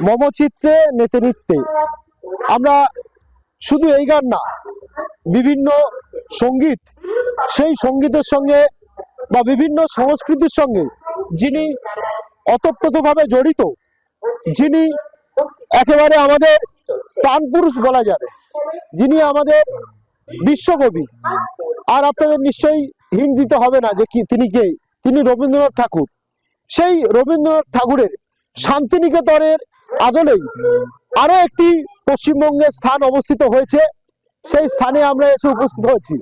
মমচিত্রে নেতে নিত্যে। আমরা শুধু এই গান না, বিভিন্ন সঙ্গীত, সেই সঙ্গীতের সঙ্গে বা বিভিন্ন সংস্কৃতির সঙ্গে যিনি অতপ্রতভাবে জড়িত, যিনি একেবারে আমাদের প্রাণপুরুষ বলা যাবে, যিনি আমাদের বিশ্বকবি। আর আপনাদের নিশ্চয়ই হিন্ট দিতে হবে না যে কি তিনি কে। তিনি রবীন্দ্রনাথ ঠাকুর। সেই রবীন্দ্রনাথ ঠাকুরের শান্তিনিকেতনের আদলেই আরো একটি পশ্চিমবঙ্গের স্থান অবস্থিত হয়েছে। সেই স্থানে আমরা এসে উপস্থিত হয়েছি।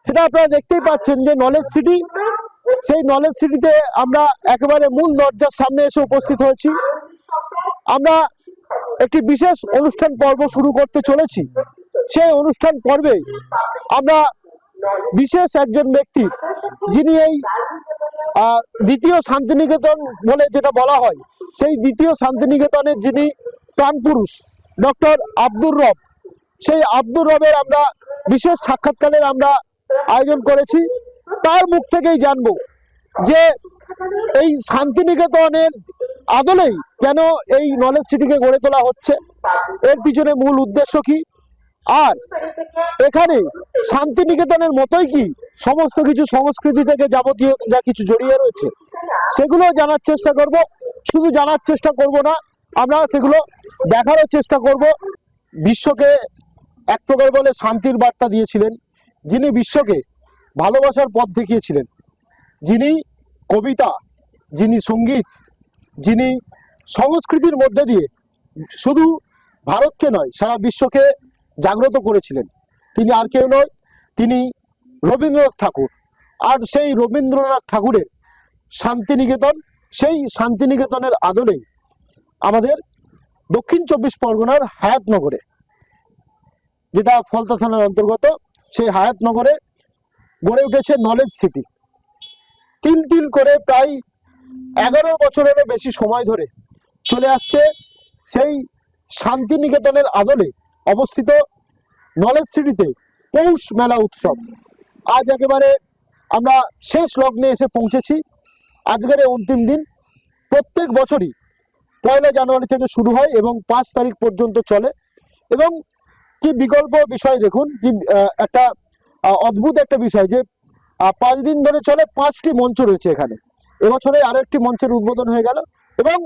সেটা আপনারা দেখতেই পাচ্ছেন যে নলেজ সিটি। সেই নলেজ সিটিতে আমরা একেবারে মূল দরজার সামনে এসে উপস্থিত হয়েছি। আমরা একটি বিশেষ অনুষ্ঠান পর্ব শুরু করতে চলেছি। সেই অনুষ্ঠান পর্বে আমরা বিশেষ একজন ব্যক্তি, যিনি এই দ্বিতীয় শান্তিনিকেতন বলে যেটা বলা হয়, সেই দ্বিতীয় শান্তিনিকেতনের যিনি প্রাণপুরুষ, ডক্টর আব্দুর রব, সেই আব্দুর রবের আমরা বিশেষ সাক্ষাৎকারের আমরা আয়োজন করেছি। তার মুখ থেকেই জানবো যে এই শান্তিনিকেতনের আদলেই কেন এই নলেজ সিটিকে গড়ে তোলা হচ্ছে, এর পিছনে মূল উদ্দেশ্য কি, আর এখানে শান্তিনিকেতনের মতোই কি সমস্ত কিছু সংস্কৃতি থেকে যাবতীয় যা কিছু জড়িয়ে রয়েছে সেগুলো জানার চেষ্টা করব। শুধু জানার চেষ্টা করব না, আমরা সেগুলো দেখারও চেষ্টা করব। বিশ্বকে এক প্রকার বলে শান্তির বার্তা দিয়েছিলেন, যিনি বিশ্বকে ভালোবাসার পথ দেখিয়েছিলেন, যিনি কবিতা, যিনি সঙ্গীত, যিনি সংস্কৃতির মধ্যে দিয়ে শুধু ভারতকে নয় সারা বিশ্বকে জাগ্রত করেছিলেন, তিনি আর কেউ নয়, তিনি রবীন্দ্রনাথ ঠাকুর। আর সেই রবীন্দ্রনাথ ঠাকুরের শান্তিনিকেতন, সেই শান্তিনিকেতনের আদলেই আমাদের দক্ষিণ চব্বিশ পরগনার হায়াতনগরে, যেটা ফলতা থানার অন্তর্গত, সেই হায়াতনগরে গড়ে উঠেছে নলেজ সিটি। তিল তিল করে প্রায় 11 বছরেরও বেশি সময় ধরে চলে আসছে সেই শান্তিনিকেতনের আদলে অবস্থিত নলেজ সিটিতে পৌষ মেলা উৎসব। আজ একেবারে আমরা শেষ লগ্নে এসে পৌঁছেছি। আজকের অন্তিম দিন। প্রত্যেক বছরই 1 জানুয়ারি থেকে শুরু হয় এবং 5 তারিখ পর্যন্ত চলে। এবং কি বিকল্প বিষয় দেখুন, কি একটা অদ্ভুত একটা বিষয় যে 5 দিন ধরে চলে। 5টি মঞ্চ রয়েছে এখানে। এবছরে আরো একটি মঞ্চের উদ্বোধন হয়ে গেল এবং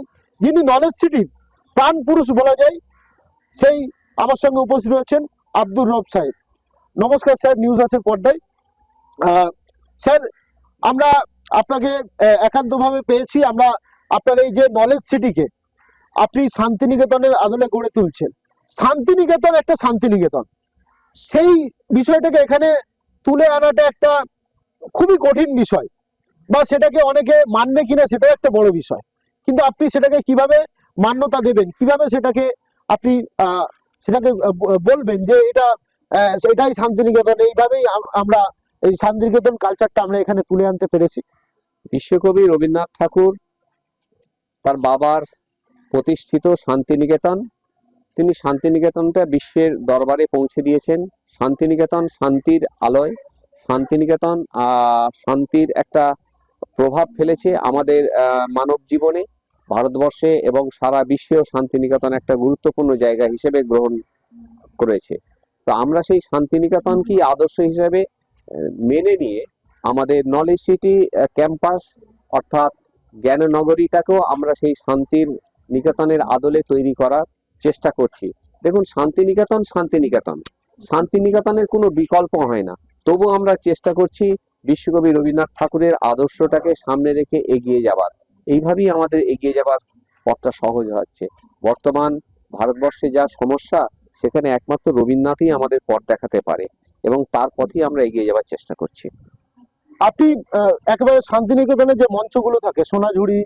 যিনি নলেজ সিটির প্রাণ পুরুষ বলা যায়, সেই আমার সঙ্গে উপস্থিত রয়েছেন আব্দুর রব সাহেব। নমস্কার স্যার, নিউজ আজের পর্দায়। স্যার, আমরা আপনাকে একান্তভাবে পেয়েছি। আমরা আপনার এই যে নলেজ সিটিকে আপনি শান্তিনিকেতনের আদলে গড়ে তুলছেন, শান্তিনিকেতন একটা শান্তিনিকেতন, সেই বিষয়টাকে এখানে তুলে আনাটা একটা খুবই কঠিন বিষয়, বা সেটাকে অনেকে মানবে কিনা সেটাও একটা বড় বিষয়। কিন্তু আপনি সেটাকে কিভাবে মান্যতা দেবেন, কিভাবে সেটাকে আপনি সেটাকে বলবেন যে এটাই শান্তিনিকেতন, এইভাবেই আমরা এই শান্তিনিকেতন কালচারটা আমরা এখানে তুলে আনতে পেরেছি। বিশ্বকবি রবীন্দ্রনাথ ঠাকুর তার বাবার প্রতিষ্ঠিত শান্তিনিকেতন, তিনি শান্তিনিকেতনটা বিশ্বের দরবারে পৌঁছে দিয়েছেন। শান্তিনিকেতন শান্তির আলয়, শান্তিনিকেতন শান্তির একটা প্রভাব ফেলেছে আমাদের মানব জীবনে, ভারতবর্ষে এবং সারা বিশ্বেও শান্তিনিকেতন একটা গুরুত্বপূর্ণ জায়গা হিসেবে গ্রহণ করেছে। তো আমরা সেই শান্তিনিকেতনকে আদর্শ হিসেবে মেনে নিয়ে আমাদের নলেজ সিটি ক্যাম্পাস অর্থাৎ জ্ঞাননগরীটাকেও আমরা সেই শান্তির নিকেতনের আদলে তৈরি করার চেষ্টা করছি। দেখুন, শান্তিনিকেতন শান্তিনিকেতন, শান্তিনিকেতনের কোনো বিকল্প হয় না। তবু আমরা চেষ্টা করছি বিশ্বকবি রবীন্দ্রনাথ ঠাকুরের আদর্শটাকে সামনে রেখে এগিয়ে যাবার। এইভাবেই আমাদের এগিয়ে যাবার পথটা সহজ হচ্ছে। বর্তমান ভারতবর্ষে যা সমস্যা, সেখানে একমাত্র রবীন্দ্রনাথই আমাদের পথ দেখাতে পারে এবং তার পথেই আমরা এগিয়ে যাবার চেষ্টা করছি। আপনি একেবারে শান্তিনিকেতনে যে মঞ্চগুলো থাকে, সোনাঝুরি,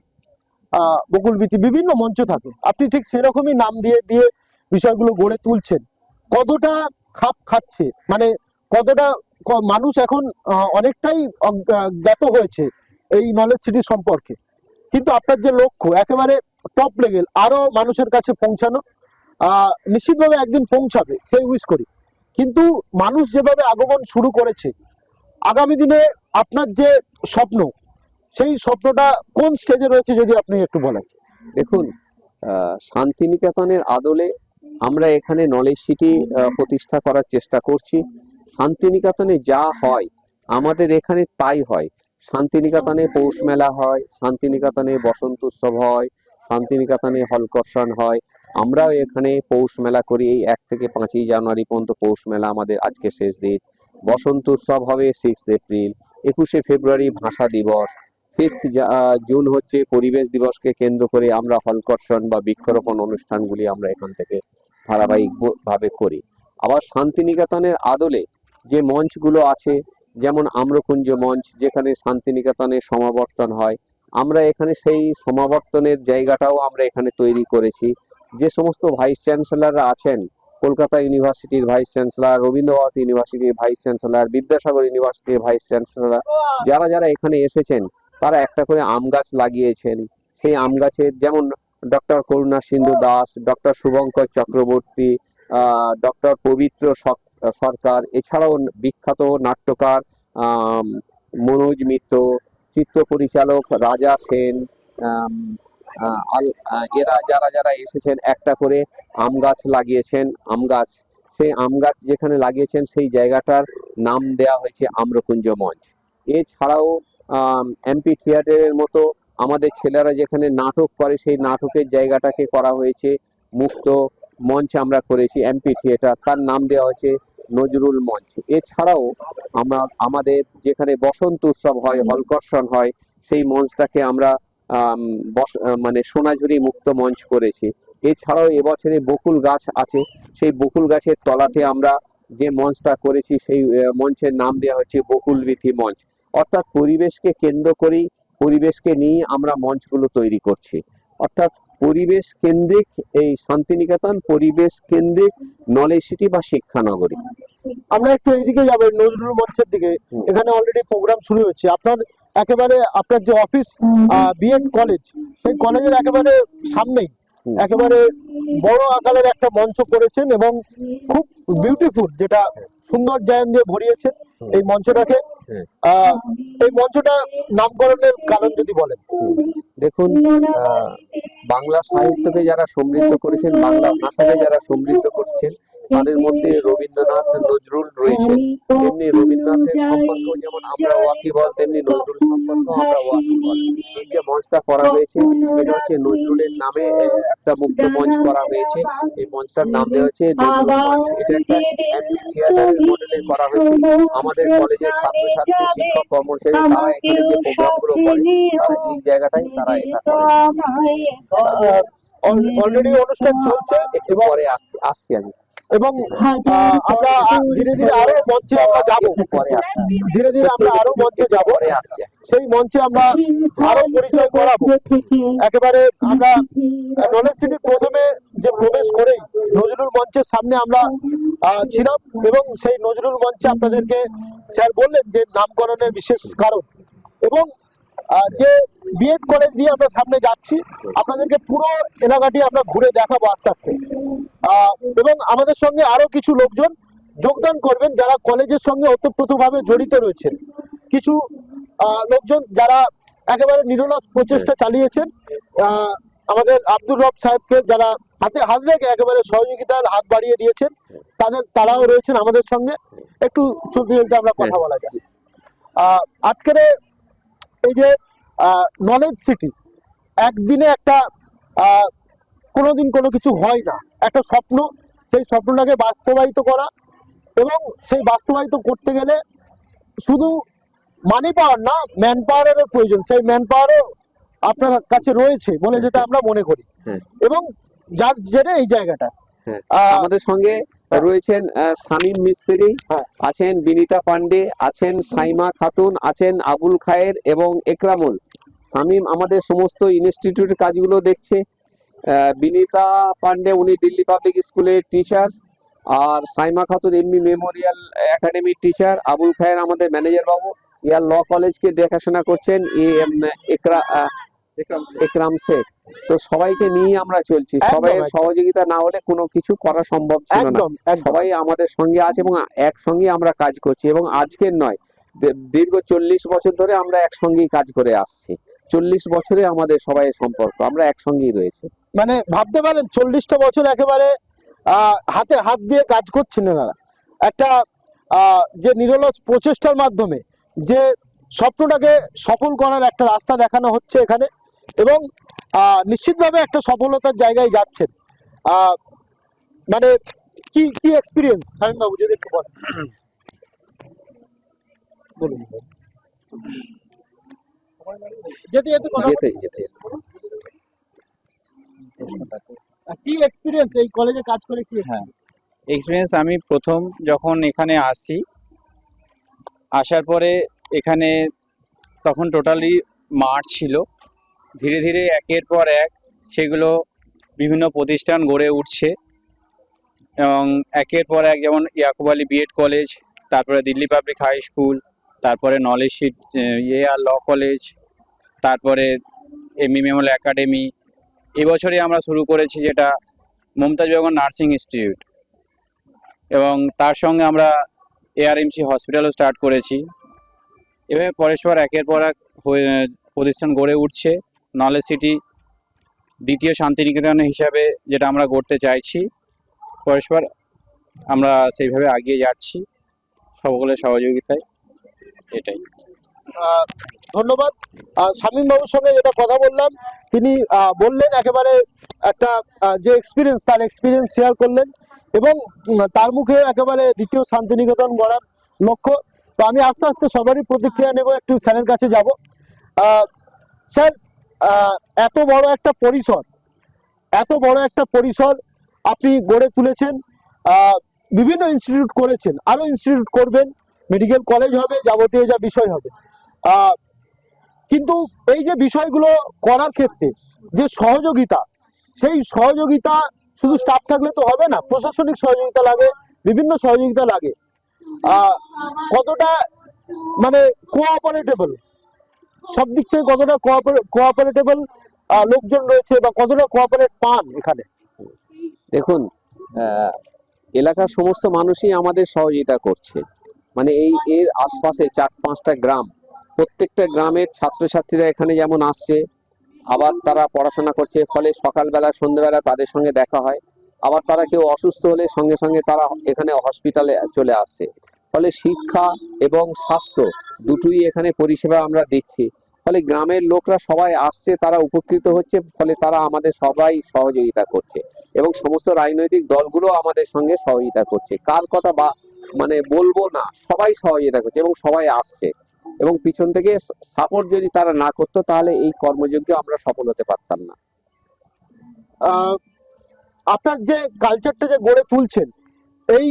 বকুলবীথি, বিভিন্ন মঞ্চ থাকে, আপনি ঠিক সেরকমই নাম দিয়ে দিয়ে বিষয়গুলো গড়ে তুলছেন। কতটা খাপ খাচ্ছে, মানে কতটা মানুষ এখন অনেকটাই জ্ঞাত হয়েছে এই নলেজ সিটি সম্পর্কে, কিন্তু আপনার যে লক্ষ্য একেবারে টপ লেভেল, আরো মানুষের কাছে পৌঁছানো, নিশ্চিতভাবে একদিন পৌঁছাবে সেই উইশ করি। কিন্তু মানুষ যেভাবে আগমন শুরু করেছে, আগামী দিনে আপনার যে স্বপ্ন, সেই স্বপ্নটা কোন স্টেজে রয়েছে যদি আপনি একটু বলেন। দেখুন, শান্তিনিকেতনের আদলে আমরা এখানে নলেজ সিটি প্রতিষ্ঠা করার চেষ্টা করছি। শান্তিনিকেতনে যা হয় আমাদের এখানে তাই হয়। শান্তিনিকেতনে পৌষ মেলা হয়, শান্তিনিকেতনে বসন্ত উৎসব হয়, শান্তিনিকেতনে হলকর্ষণ হয়। আমরাও এখানে পৌষ মেলা করি, এই 1 থেকে 5ই জানুয়ারি পর্যন্ত পৌষ মেলা আমাদের আজকে শেষ দিন। বসন্ত উৎসব হবে 6 এপ্রিল। 21শে ফেব্রুয়ারি ভাষা দিবস। 5th জুন হচ্ছে পরিবেশ দিবসকে কেন্দ্র করে আমরা হলকর্ষণ বা বৃক্ষরোপণ অনুষ্ঠানগুলি আমরা এখান থেকে ধারাবাহিক ভাবে করি। আবার শান্তিনিকেতনের আদলে যে মঞ্চগুলো আছে, যেমন আম্রকুঞ্জ মঞ্চ, যেখানে শান্তিনিকেতনের সমাবর্তন হয়, আমরা এখানে সেই সমাবর্তনের জায়গাটাও আমরা এখানে তৈরি করেছি। যে সমস্ত ভাইস চ্যান্সেলররা আছেন, কলকাতা ইউনিভার্সিটির ভাইস চ্যান্সেলর, রবীন্দ্রনাথ ইউনিভার্সিটির ভাইস চ্যান্সেলর, বিদ্যাসাগর ইউনিভার্সিটির ভাইস চ্যান্সেলর, যারা যারা এখানে এসেছেন তারা একটা করে আম গাছ লাগিয়েছেন। সেই আম গাছের যেমন ডক্টর করুণা সিন্ধু দাস, ডক্টর শুভঙ্কর চক্রবর্তী, ডক্টর পবিত্র সরকার, এছাড়াও বিখ্যাত নাট্যকার মনোজ মিত্র, চিত্র পরিচালক রাজা সেন, এরা যারা যারা এসেছেন একটা করে আম গাছ লাগিয়েছেন। আম গাছ, সেই আম গাছ যেখানে লাগিয়েছেন সেই জায়গাটার নাম দেওয়া হয়েছে আম্রকুঞ্জ মঞ্চ। এছাড়াও এমপি থিয়েটারের মতো আমাদের ছেলেরা যেখানে নাটক করে সেই নাটকের জায়গাটাকে করা হয়েছে মুক্ত মঞ্চ আমরা করেছি এমপি থিয়েটার, তার নাম দেওয়া হয়েছে নজরুল মঞ্চ। এছাড়াও আমরা আমাদের যেখানে বসন্ত উৎসব হয়, হলকর্ষণ হয়, সেই মঞ্চটাকে আমরা মানে সোনাঝুরি মুক্ত মঞ্চ করেছি। এছাড়াও এবছরে বকুল গাছ আছে, সেই বকুল গাছের তলাতে আমরা যে মঞ্চটা করেছি সেই মঞ্চের নাম দেওয়া হচ্ছে বকুল বীথি মঞ্চ। অর্থাৎ পরিবেশকে কেন্দ্র করেই, পরিবেশকে নিয়ে আমরা মঞ্চগুলো তৈরি করছি। অর্থাৎ পরিবেশ কেন্দ্রিক এই শান্তিনিকেতন, পরিবেশ কেন্দ্রিক নলেজ সিটি বা শিক্ষানগরী। আমরা একটু এইদিকে যাবো, নজরুল মঞ্চের দিকে। এখানে অলরেডি প্রোগ্রাম শুরু হচ্ছে। আপনার একেবারে আপনার যে অফিস বিএড কলেজ, সেই কলেজের একেবারে সামনেই একেবারে বড় আকারের একটা মঞ্চ করেছেন এবং খুব বিউটিফুল, যেটা সুন্দর জায়ন দিয়ে ভরিয়েছেন এই মঞ্চটাকে। এই মঞ্চটা নামকরণের কারণ যদি বলেন। দেখুন, বাংলা সাহিত্যকে যারা সমৃদ্ধ করেছেন, বাংলা ভাষাকে যারা সমৃদ্ধ করছেন, তাদের মধ্যে রবীন্দ্রনাথ, নজরুল রয়েছেন। তেমনি রবীন্দ্রনাথের সম্পর্ক যেমন আমরা ওয়াকিবহাল, তেমনি নজরুল সম্পর্ক আমরা ওয়াকিবহাল। এই যে মঞ্চটা করা হয়েছে এটা হচ্ছে নজরুলের নামে একটা মুক্ত মঞ্চ করা হয়েছে। এই মঞ্চটার নাম দেওয়া হচ্ছে নজরুল মঞ্চ। এটা একটা এমপি থিয়েটারের মডেলে করা হয়েছে। আমাদের কলেজের ছাত্রছাত্রী, শিক্ষক, কর্মচারী তারা এখানে যে প্রোগ্রামগুলো করে তারা এই জায়গাটাই তারা এটা করে। অলরেডি অনুষ্ঠান চলছে একটু পরে আসছি আমি। এবং আমরা ধীরে ধীরে আরো মঞ্চে আমরা যাবো, ধীরে ধীরে আমরা আরো মঞ্চে যাব, সেই মঞ্চে আমরা আরো পরিচয় করাবো। একেবারে আমরা নলেজ সিটির প্রথমে যে প্রবেশ করেই নজরুল মঞ্চের সামনে আমরা ছিলাম এবং সেই নজরুল মঞ্চে আপনাদেরকে স্যার বললেন যে নামকরণের বিশেষ কারণ, এবং যে বিএড কলেজ দিয়ে আমরা সামনে যাচ্ছি, আপনাদেরকে পুরো এলাকাটি আমরা ঘুরে দেখাবো আস্তে আস্তে। এবং আমাদের সঙ্গে আরো কিছু লোকজন যোগদান করবেন যারা কলেজের সঙ্গে ওতপ্রোতভাবে জড়িত রয়েছেন। কিছু লোকজন যারা একেবারে নিরলস প্রচেষ্টা চালিয়েছেন, আমাদের আব্দুর রব সাহেবকে যারা হাতে হাত রেখে একেবারে সহযোগিতার হাত বাড়িয়ে দিয়েছেন, তারাও রয়েছেন আমাদের সঙ্গে। একটু চলতে চলতে আমরা কথা বলা যায়। আজকের এই যে নলেজ সিটি, একদিনে একটা কোনোদিন কোনো কিছু হয় না, একটা স্বপ্ন, সেই স্বপ্নটাকে বাস্তবায়িত করা, এবং সেই বাস্তবায়িত করতে গেলে শুধু মানি পাওয়ার না, ম্যান পাওয়ারের প্রয়োজন। সেই ম্যান পাওয়ারও আপনার কাছে রয়েছে বলে যেটা আমরা মনে করি, এবং যার জেরে এই জায়গাটা। আমাদের সঙ্গে রয়েছেন শামীম মিস্ত্রি, আছেন বিনীতা পান্ডে, আছেন সাইমা খাতুন, আছেন আবুল খায়ের এবং একরামুল। শামীম আমাদের সমস্ত ইনস্টিটিউটের কাজগুলো দেখছে। বিনীতা পান্ডে উনি দিল্লি পাবলিক স্কুলের টিচার, আর সাইমা খাতুন এমনি মেমোরিয়াল একাডেমির টিচার। আবুল খায়ের আমাদের ম্যানেজার বাবু, ইয়ার ল কলেজকে দেখাশোনা করছেন একরাম শেখ। তো সবাইকে নিয়ে আমরা চলছি, সবাই সহযোগিতা না হলে কোনো কিছু করা সম্ভব ছিল না। সবাই আমাদের সঙ্গে আছে এবং একসঙ্গে আমরা কাজ করছি, এবং আজকের নয়, দীর্ঘ 40 বছর ধরে আমরা একসঙ্গেই কাজ করে আসছি। 40 বছরে আমাদের সবাই সম্পর্ক, আমরা একসঙ্গেই রয়েছে। মানে ভাবতে পারেন 40টা বছর একেবারে হাতে হাত দিয়ে কাজ করছেন এনারা, একটা যে নিরলস প্রচেষ্টার মাধ্যমে যে স্বপ্নটাকে সফল করার একটা রাস্তা দেখানো হচ্ছে এখানে, এবং নিশ্চিতভাবে একটা সফলতার জায়গায় যাচ্ছেন। আহ, মানে কি কি এক্সপিরিয়েন্স শামীম বাবু, যদি একটু বলেন। বলুন। যেতে যেতে কথা যেতে যেতে কি এক্সপিরিয়েন্স এই কলেজে কাজ করে, কি হ্যাঁ, এক্সপিরিয়েন্স আমি প্রথম যখন এখানে আসি, আসার পরে এখানে তখন টোটালি মাঠ ছিল। ধীরে ধীরে একের পর এক সেগুলো বিভিন্ন প্রতিষ্ঠান গড়ে উঠছে, এবং একের পর এক যেমন ইয়াকুব আলী বিএড কলেজ, তারপরে দিল্লি পাবলিক হাই স্কুল, তারপরে নলেজ সিট আর ল কলেজ, তারপরে এমই মেমোরিয়াল একাডেমি। এবছরে আমরা শুরু করেছি যেটা মমতাজ বেগম নার্সিং ইনস্টিটিউট, এবং তার সঙ্গে আমরা এআরএমসি হসপিটালও স্টার্ট করেছি। এভাবে পরস্পর একের পর এক প্রতিষ্ঠান গড়ে উঠছে। নলেজ সিটি দ্বিতীয় শান্তিনিকেতন হিসাবে যেটা আমরা গড়তে চাইছি, পরস্পর আমরা সেইভাবে এগিয়ে যাচ্ছি সকলের সহযোগিতায়। এটাই। ধন্যবাদ। শামীম বাবুর সঙ্গে যেটা কথা বললাম, তিনি বললেন একেবারে একটা যে এক্সপিরিয়েন্স, তার এক্সপিরিয়েন্স শেয়ার করলেন, এবং তার মুখে একেবারে দ্বিতীয় শান্তিনিকেতন গড়ার লক্ষ্য। তো আমি আস্তে আস্তে সবারই প্রতিক্রিয়া নেব, একটু স্যারের কাছে যাব। স্যার, এত বড় একটা পরিসর, এত বড় একটা পরিসর আপনি গড়ে তুলেছেন, বিভিন্ন ইনস্টিটিউট করেছেন, আরো ইনস্টিটিউট করবেন, মেডিকেল কলেজ হবে, যাবতীয় যা বিষয় হবে। কিন্তু এই যে বিষয়গুলো করার ক্ষেত্রে যে সহযোগিতা, সেই সহযোগিতা শুধু স্টাফ থাকলে তো হবে না, প্রশাসনিক সহযোগিতা লাগে, বিভিন্ন সহযোগিতা লাগে। কতটা মানে কোঅপারেটেবল, সব দিক থেকে কতটা কোঅপারেটেবল লোকজন রয়েছে, বা কতটা কোঅপারেট পান এখানে? দেখুন, এলাকার সমস্ত মানুষই আমাদের সহযোগিতা করছে। মানে এর আশপাশে 4-5টা গ্রাম, প্রত্যেকটা গ্রামের ছাত্রছাত্রীরা এখানে যেমন আসছে, আবার তারা পড়াশোনা করছে, ফলে সকালবেলা সন্ধ্যেবেলা তাদের সঙ্গে দেখা হয়। আবার তারা কেউ অসুস্থ হলে সঙ্গে সঙ্গে তারা এখানে হসপিটালে চলে আসছে। ফলে শিক্ষা এবং স্বাস্থ্য দুটোই এখানে পরিষেবা আমরা দিচ্ছি। ফলে গ্রামের লোকরা সবাই আসছে, তারা উপকৃত হচ্ছে, ফলে তারা আমাদের সবাই সহযোগিতা করছে, এবং সমস্ত রাজনৈতিক দলগুলো আমাদের সঙ্গে সহযোগিতা করছে। কার কথা বা মানে বলবো না, সবাই সহযোগিতা করছে এবং সবাই আসছে, এবং পিছন থেকে সাপোর্ট যদি তারা না করতো তাহলে এই কর্মযজ্ঞে আমরা সফল হতে পারতাম না। আপনার যে কালচারটা যে গড়ে তুলছেন, এই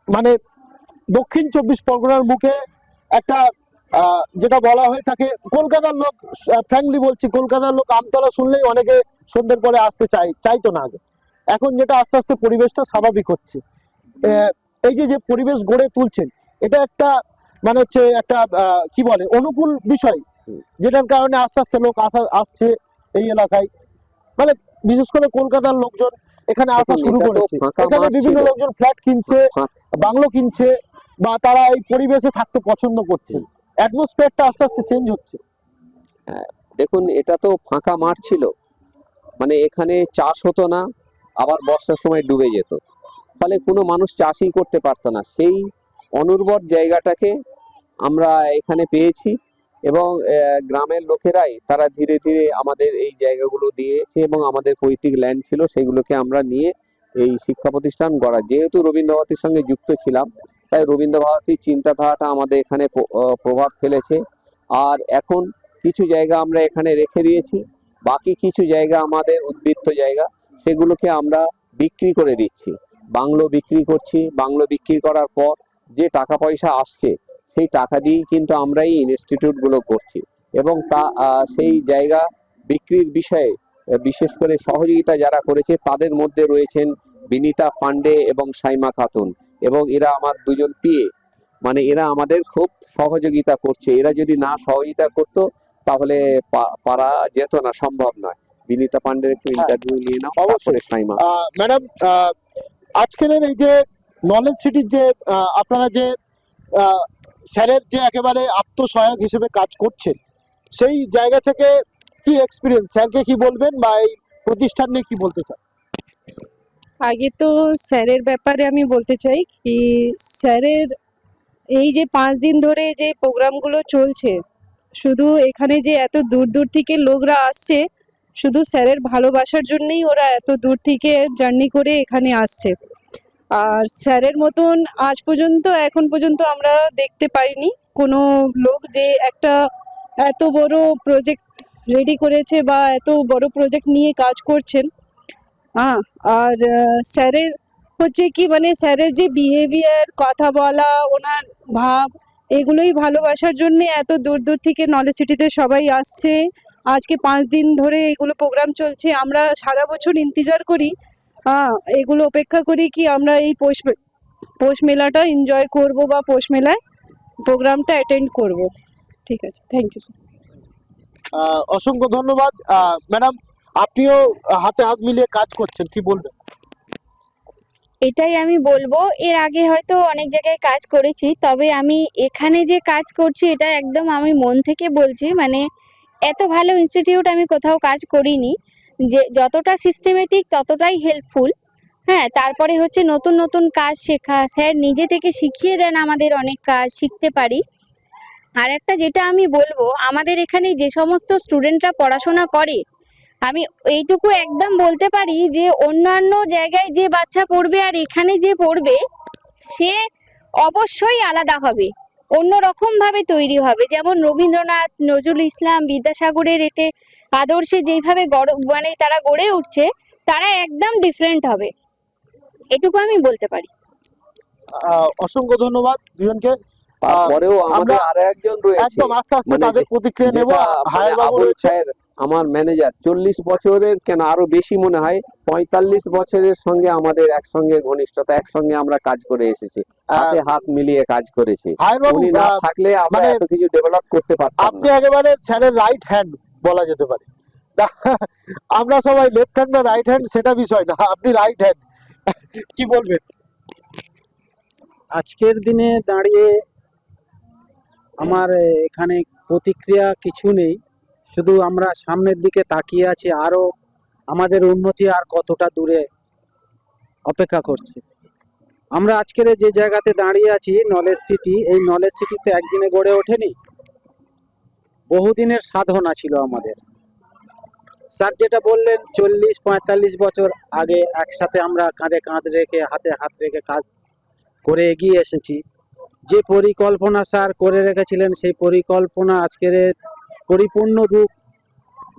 মানে দক্ষিণ 24 পরগনার মুখে একটা যেটা বলা হয়ে থাকে, কলকাতার লোক, ফ্র্যাঙ্কলি বলছি, কলকাতার লোক আমতলা শুনলেই অনেকে সন্ধ্যের পরে আসতে চাইতো না আগে, এখন যেটা আস্তে আস্তে পরিবেশটা স্বাভাবিক হচ্ছে। এই যে যে পরিবেশ গড়ে তুলছেন, এটা একটা মানে হচ্ছে একটা কি বলে অনুকূল বিষয়, যেটার কারণে আস্তে আস্তে লোক আসছে এই এলাকায়, মানে বিশেষ করে কলকাতার লোকজন এখানে আসা শুরু করেছে। এখানে বিভিন্ন লোকজন ফ্ল্যাট কিনছে, বাংলো কিনছে, বা তারা এই পরিবেশে থাকতে পছন্দ করছে, অ্যাটমসফিয়ারটা আস্তে আস্তে চেঞ্জ হচ্ছে। দেখুন, এটা তো ফাঁকা মাঠ ছিল, মানে এখানে চাষ হতো না, আবার বর্ষার সময় ডুবে যেত, ফলে কোনো মানুষ চাষই করতে পারতো না। সেই অনুর্বর জায়গাটাকে আমরা এখানে পেয়েছি, এবং গ্রামের লোকেরাই তারা ধীরে ধীরে আমাদের এই জায়গাগুলো দিয়েছে, এবং আমাদের পৈতৃক ল্যান্ড ছিল সেগুলোকে আমরা নিয়ে এই শিক্ষা প্রতিষ্ঠান গড়া। যেহেতু রবীন্দ্র ভারতীর সঙ্গে যুক্ত ছিলাম, তাই রবীন্দ্র ভারতীর চিন্তাধারাটা আমাদের এখানে প্রভাব ফেলেছে। আর এখন কিছু জায়গা আমরা এখানে রেখে দিয়েছি, বাকি কিছু জায়গা আমাদের উদ্বৃত্ত জায়গা, সেগুলোকে আমরা বিক্রি করে দিচ্ছি, বাংলো বিক্রি করছি। বাংলো বিক্রি করার পর যে টাকা পয়সা আসছে, সেই টাকা দিয়েই কিন্তু আমরা এই ইনস্টিটিউটগুলো করছি, এবং সেই জায়গা বিক্রির বিষয়ে বিশেষ করে সহযোগিতা যারা করেছে তাদের মধ্যে রয়েছেন বিনিতা পান্ডে এবং সাইমা খাতুন, এবং এরা আমার দুজন পিএ। মানে এরা আমাদের খুব সহযোগিতা করছে। এরা যদি না সহযোগিতা করতো তাহলে পারা যেত না, সম্ভব নয়। বিনিতা পান্ডের একটু ইন্টারভিউ নিয়ে নাও, তারপরে সাইমা। ম্যাডাম, আজকের এই যে নলেজ সিটির যে আপনারা যে স্যারের যে একেবারে আত্মসহায়ক হিসেবে কাজ করছেন, সেই জায়গা থেকে কি এক্সপিরিয়েন্স, স্যারকে কি বলবেন, বা এই প্রতিষ্ঠান নিয়ে কি বলতে চান? আগে তো স্যারের ব্যাপারে আমি বলতে চাই কি স্যারের এই যে 5 দিন ধরে যে প্রোগ্রামগুলো চলছে, শুধু এখানে যে এত দূর দূর থেকে লোকরা আসছে, শুধু স্যারের ভালোবাসার জন্যই ওরা এত দূর থেকে জার্নি করে এখানে আসছে। আর স্যারের মতন আজ পর্যন্ত এখন পর্যন্ত আমরা দেখতে পাইনি কোনো লোক যে একটা এত বড় প্রজেক্ট রেডি করেছে বা এত বড় প্রজেক্ট নিয়ে কাজ করছেন। হ্যাঁ, আর স্যারের হচ্ছে কি মানে স্যারের যে বিহেভিয়ার, কথা বলা, ওনার ভাব, এগুলোই ভালোবাসার জন্য এত দূর দূর থেকে নলেজ সিটিতে সবাই আসছে। আজকে 5 দিন ধরে এগুলো প্রোগ্রাম চলছে, আমরা সারা বছর ইন্তজার করি। হ্যাঁ, এগুলো অপেক্ষা করি কি আমরা এই পৌষ মেলাটা এনজয় করব বা পৌষ মেলায় প্রোগ্রামটা অ্যাটেন্ড করব। ঠিক আছে, থ্যাংক ইউ স্যার। অসংখ্য ধন্যবাদ। ম্যাডাম, আপনিও হাতে হাত মিলিয়ে কাজ করছেন, কি বলবেন? এটাই আমি বলবো, এর আগে হয়তো অনেক জায়গায় কাজ করেছি, তবে আমি এখানে যে কাজ করছি এটা একদম আমি মন থেকে বলছি। মানে এত ভালো ইনস্টিটিউট আমি কোথাও কাজ করিনি, যে যতটা সিস্টেমেটিক ততটাই হেল্পফুল। হ্যাঁ, তারপরে হচ্ছে নতুন নতুন কাজ শেখা, স্যার নিজে থেকে শিখিয়ে দেন, আমাদের অনেক কাজ শিখতে পারি। আর একটা যেটা আমি বলবো, আমাদের এখানে যে সমস্ত স্টুডেন্টরা পড়াশোনা করে, আমি এইটুকু একদম বলতে পারি যে অন্যান্য জায়গায় যে বাচ্চা পড়বে আর এখানে যে পড়বে, সে অবশ্যই আলাদা হবে, অন্যরকম ভাবে তৈরি হবে। যেমন রবীন্দ্রনাথ, নজরুল ইসলাম, বিদ্যাসাগরের এতে আদর্শে যেইভাবে মানে তারা গড়ে উঠছে, তারা একদম ডিফারেন্ট হবে, এটুকু আমি বলতে পারি। অসংখ্য ধন্যবাদ দুজনকে। তারপরেও আমাদের আমরা আরো একজন রয়েছে, একদম আস্তে আস্তে মানে তাদের প্রতিক্রিয়া নেব। যেটা হায়ার বাবু আবুল রয়েছে। খায়ের, আমার ম্যানেজার, 40 বছরের কেন আরো বেশি মনে হয়, 45 বছরের সঙ্গে আমাদের একসঙ্গে ঘনিষ্ঠতা, একসঙ্গে আমরা কাজ করে এসেছি, হাতে হাত মিলিয়ে কাজ করেছি। হায়ার বাবু, উনি না থাকলে আমরা মানে এত কিছু ডেভেলপ করতে পারতাম আপনি না। একেবারে স্যারের রাইট হ্যান্ড বলা যেতে পারে। আমরা সবাই লেফট হ্যান্ড বা রাইট হ্যান্ড সেটা বিষয় না, আপনি রাইট হ্যান্ড, কি বলবেন? আজকের দিনে দাঁড়িয়ে আমার এখানে প্রতিক্রিয়া কিছু নেই, শুধু আমরা সামনের দিকে তাকিয়ে আছি, আরো আমাদের উন্নতি আর কতটা দূরে অপেক্ষা করছে। আমরা আজকের যে জায়গাতে দাঁড়িয়ে আছি, নলেজ সিটি, এই নলেজ সিটিতে একদিনে গড়ে ওঠেনি, বহুদিনের সাধনা ছিল আমাদের। স্যার যেটা বললেন, 40-45 বছর আগে একসাথে আমরা কাঁধে কাঁধ রেখে, হাতে হাত রেখে কাজ করে এগিয়ে এসেছি। যে পরিকল্পনা স্যার করে রেখেছিলেন, সেই পরিকল্পনা আজকের পরিপূর্ণ রূপ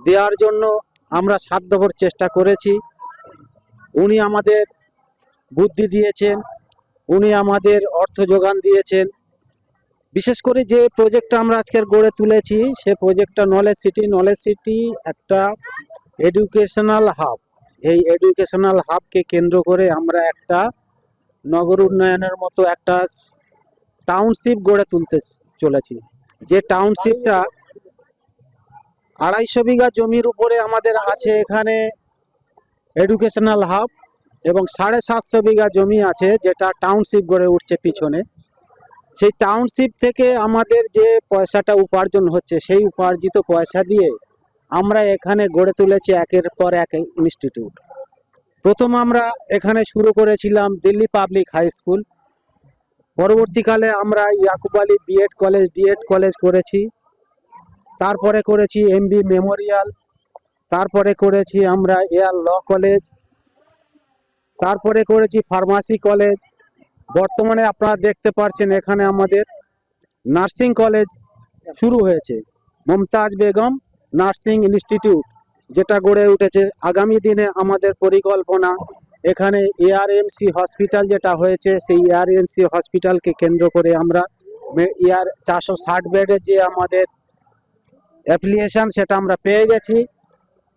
দেওয়ার জন্য আমরা সাধ্যভর চেষ্টা করেছি। উনি আমাদের বুদ্ধি দিয়েছেন, উনি আমাদের অর্থ যোগান দিয়েছেন। বিশেষ করে যে প্রজেক্টটা আমরা আজকের গড়ে তুলেছি, সে প্রজেক্টটা নলেজ সিটি। নলেজ সিটি একটা এডুকেশনাল হাব। এই এডুকেশনাল হাবকে কেন্দ্র করে আমরা একটা নগর উন্নয়নের মতো একটা টাউনশিপ গড়ে তুলতে চলেছি। যে টাউনশিপটা 250 বিঘা জমির উপরে আমাদের আছে এখানে এডুকেশনাল হাব, এবং 750 বিঘা জমি আছে যেটা টাউনশিপ গড়ে উঠছে পিছনে। সেই টাউনশিপ থেকে আমাদের যে পয়সাটা উপার্জন হচ্ছে, সেই উপার্জিত পয়সা দিয়ে আমরা এখানে গড়ে তুলেছি একের পর এক ইনস্টিটিউট। প্রথম আমরা এখানে শুরু করেছিলাম দিল্লি পাবলিক হাই স্কুল, পরবর্তীকালে আমরা Yakub Ali BEd college, DEd college করেছি, তারপরে করেছি এমবি মেমোরিয়াল, তারপরে করেছি আমরা এয়ার ল কলেজ, তারপরে করেছি ফার্মাসি কলেজ। বর্তমানে আপনারা দেখতে পাচ্ছেন এখানে আমাদের নার্সিং কলেজ শুরু হয়েছে, মমতাজ বেগম নার্সিং ইনস্টিটিউট, যেটা গড়ে উঠেছে। আগামী দিনে আমাদের পরিকল্পনা, এখানে এআরএমসি হসপিটাল যেটা হয়েছে, সেই এআরএমসি হসপিটালকে কেন্দ্র করে আমরা 460 বেডের যে আমাদের অ্যাপ্লিকেশন, সেটা আমরা পেয়ে গেছি।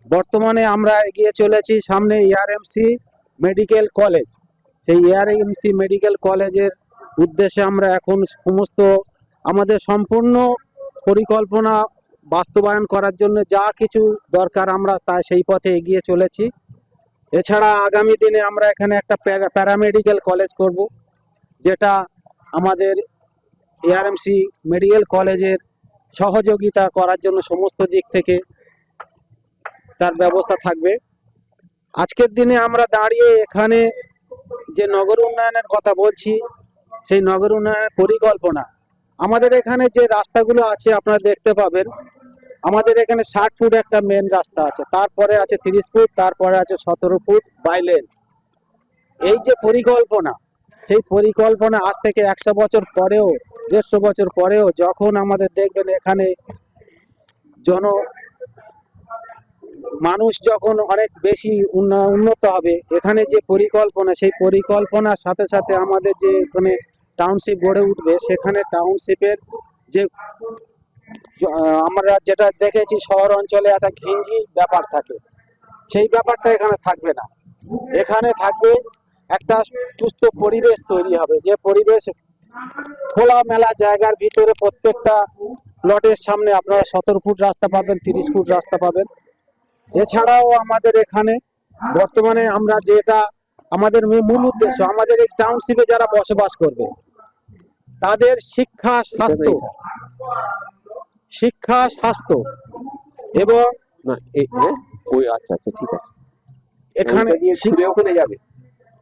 বর্তমানে আমরা এগিয়ে চলেছি সামনে এআরএমসি মেডিকেল কলেজ। সেই এআরএমসি মেডিকেল কলেজের উদ্দেশ্যে আমরা এখন সমস্ত আমাদের সম্পূর্ণ পরিকল্পনা বাস্তবায়ন করার জন্য যা কিছু দরকার আমরা সেই পথে এগিয়ে চলেছি। এছাড়া আগামী দিনে আমরা এখানে একটা প্যারামেডিক্যাল কলেজ করব, যেটা আমাদের এআরএমসি মেডিকেল কলেজের সহযোগিতা করার জন্য সমস্ত দিক থেকে তার ব্যবস্থা থাকবে। আজকের দিনে আমরা দাঁড়িয়ে এখানে যে নগর উন্নয়নের কথা বলছি, সেই নগর উন্নয়নের পরিকল্পনা, আমাদের এখানে যে রাস্তাগুলো আছে আপনারা দেখতে পাবেন, আমাদের এখানে 60 ফুট একটা মেন রাস্তা আছে, তারপরে আছে 30 ফুট, তারপরে আছে 17 ফুট বাইলেন। এই যে পরিকল্পনা, সেই পরিকল্পনা আজ থেকে 100 বছর পরেও, 150 বছর পরেও যখন আমাদের দেখবেন এখানে মানুষ যখন অনেক বেশি উন্নত হবে, এখানে যে পরিকল্পনা, সেই পরিকল্পনার সাথে সাথে আমাদের যে এখানে টাউনশিপ গড়ে উঠবে, সেখানে টাউনশিপের যে আমরা যেটা দেখেছি শহর অঞ্চলে একটা ঘিঞ্জি ব্যাপার থাকে, সেই ব্যাপারটা এখানে থাকবে না। এখানে থাকবে একটা সুস্থ পরিবেশ তৈরি হবে, যে পরিবেশ খোলামেলা জায়গার ভিতরে প্রত্যেকটা প্লটের সামনে আপনারা 17 ফুট রাস্তা পাবেন, 30 ফুট রাস্তা পাবেন। এছাড়াও আমাদের এখানে বর্তমানে আমরা যেটা আমাদের মূল উদ্দেশ্য, আমাদের এই টাউনশিপে যারা বসবাস করবে তাদের শিক্ষা স্বাস্থ্য এবং না ওই আচ্ছা আচ্ছা ঠিক আছে, এখানে ওখানে যাবে,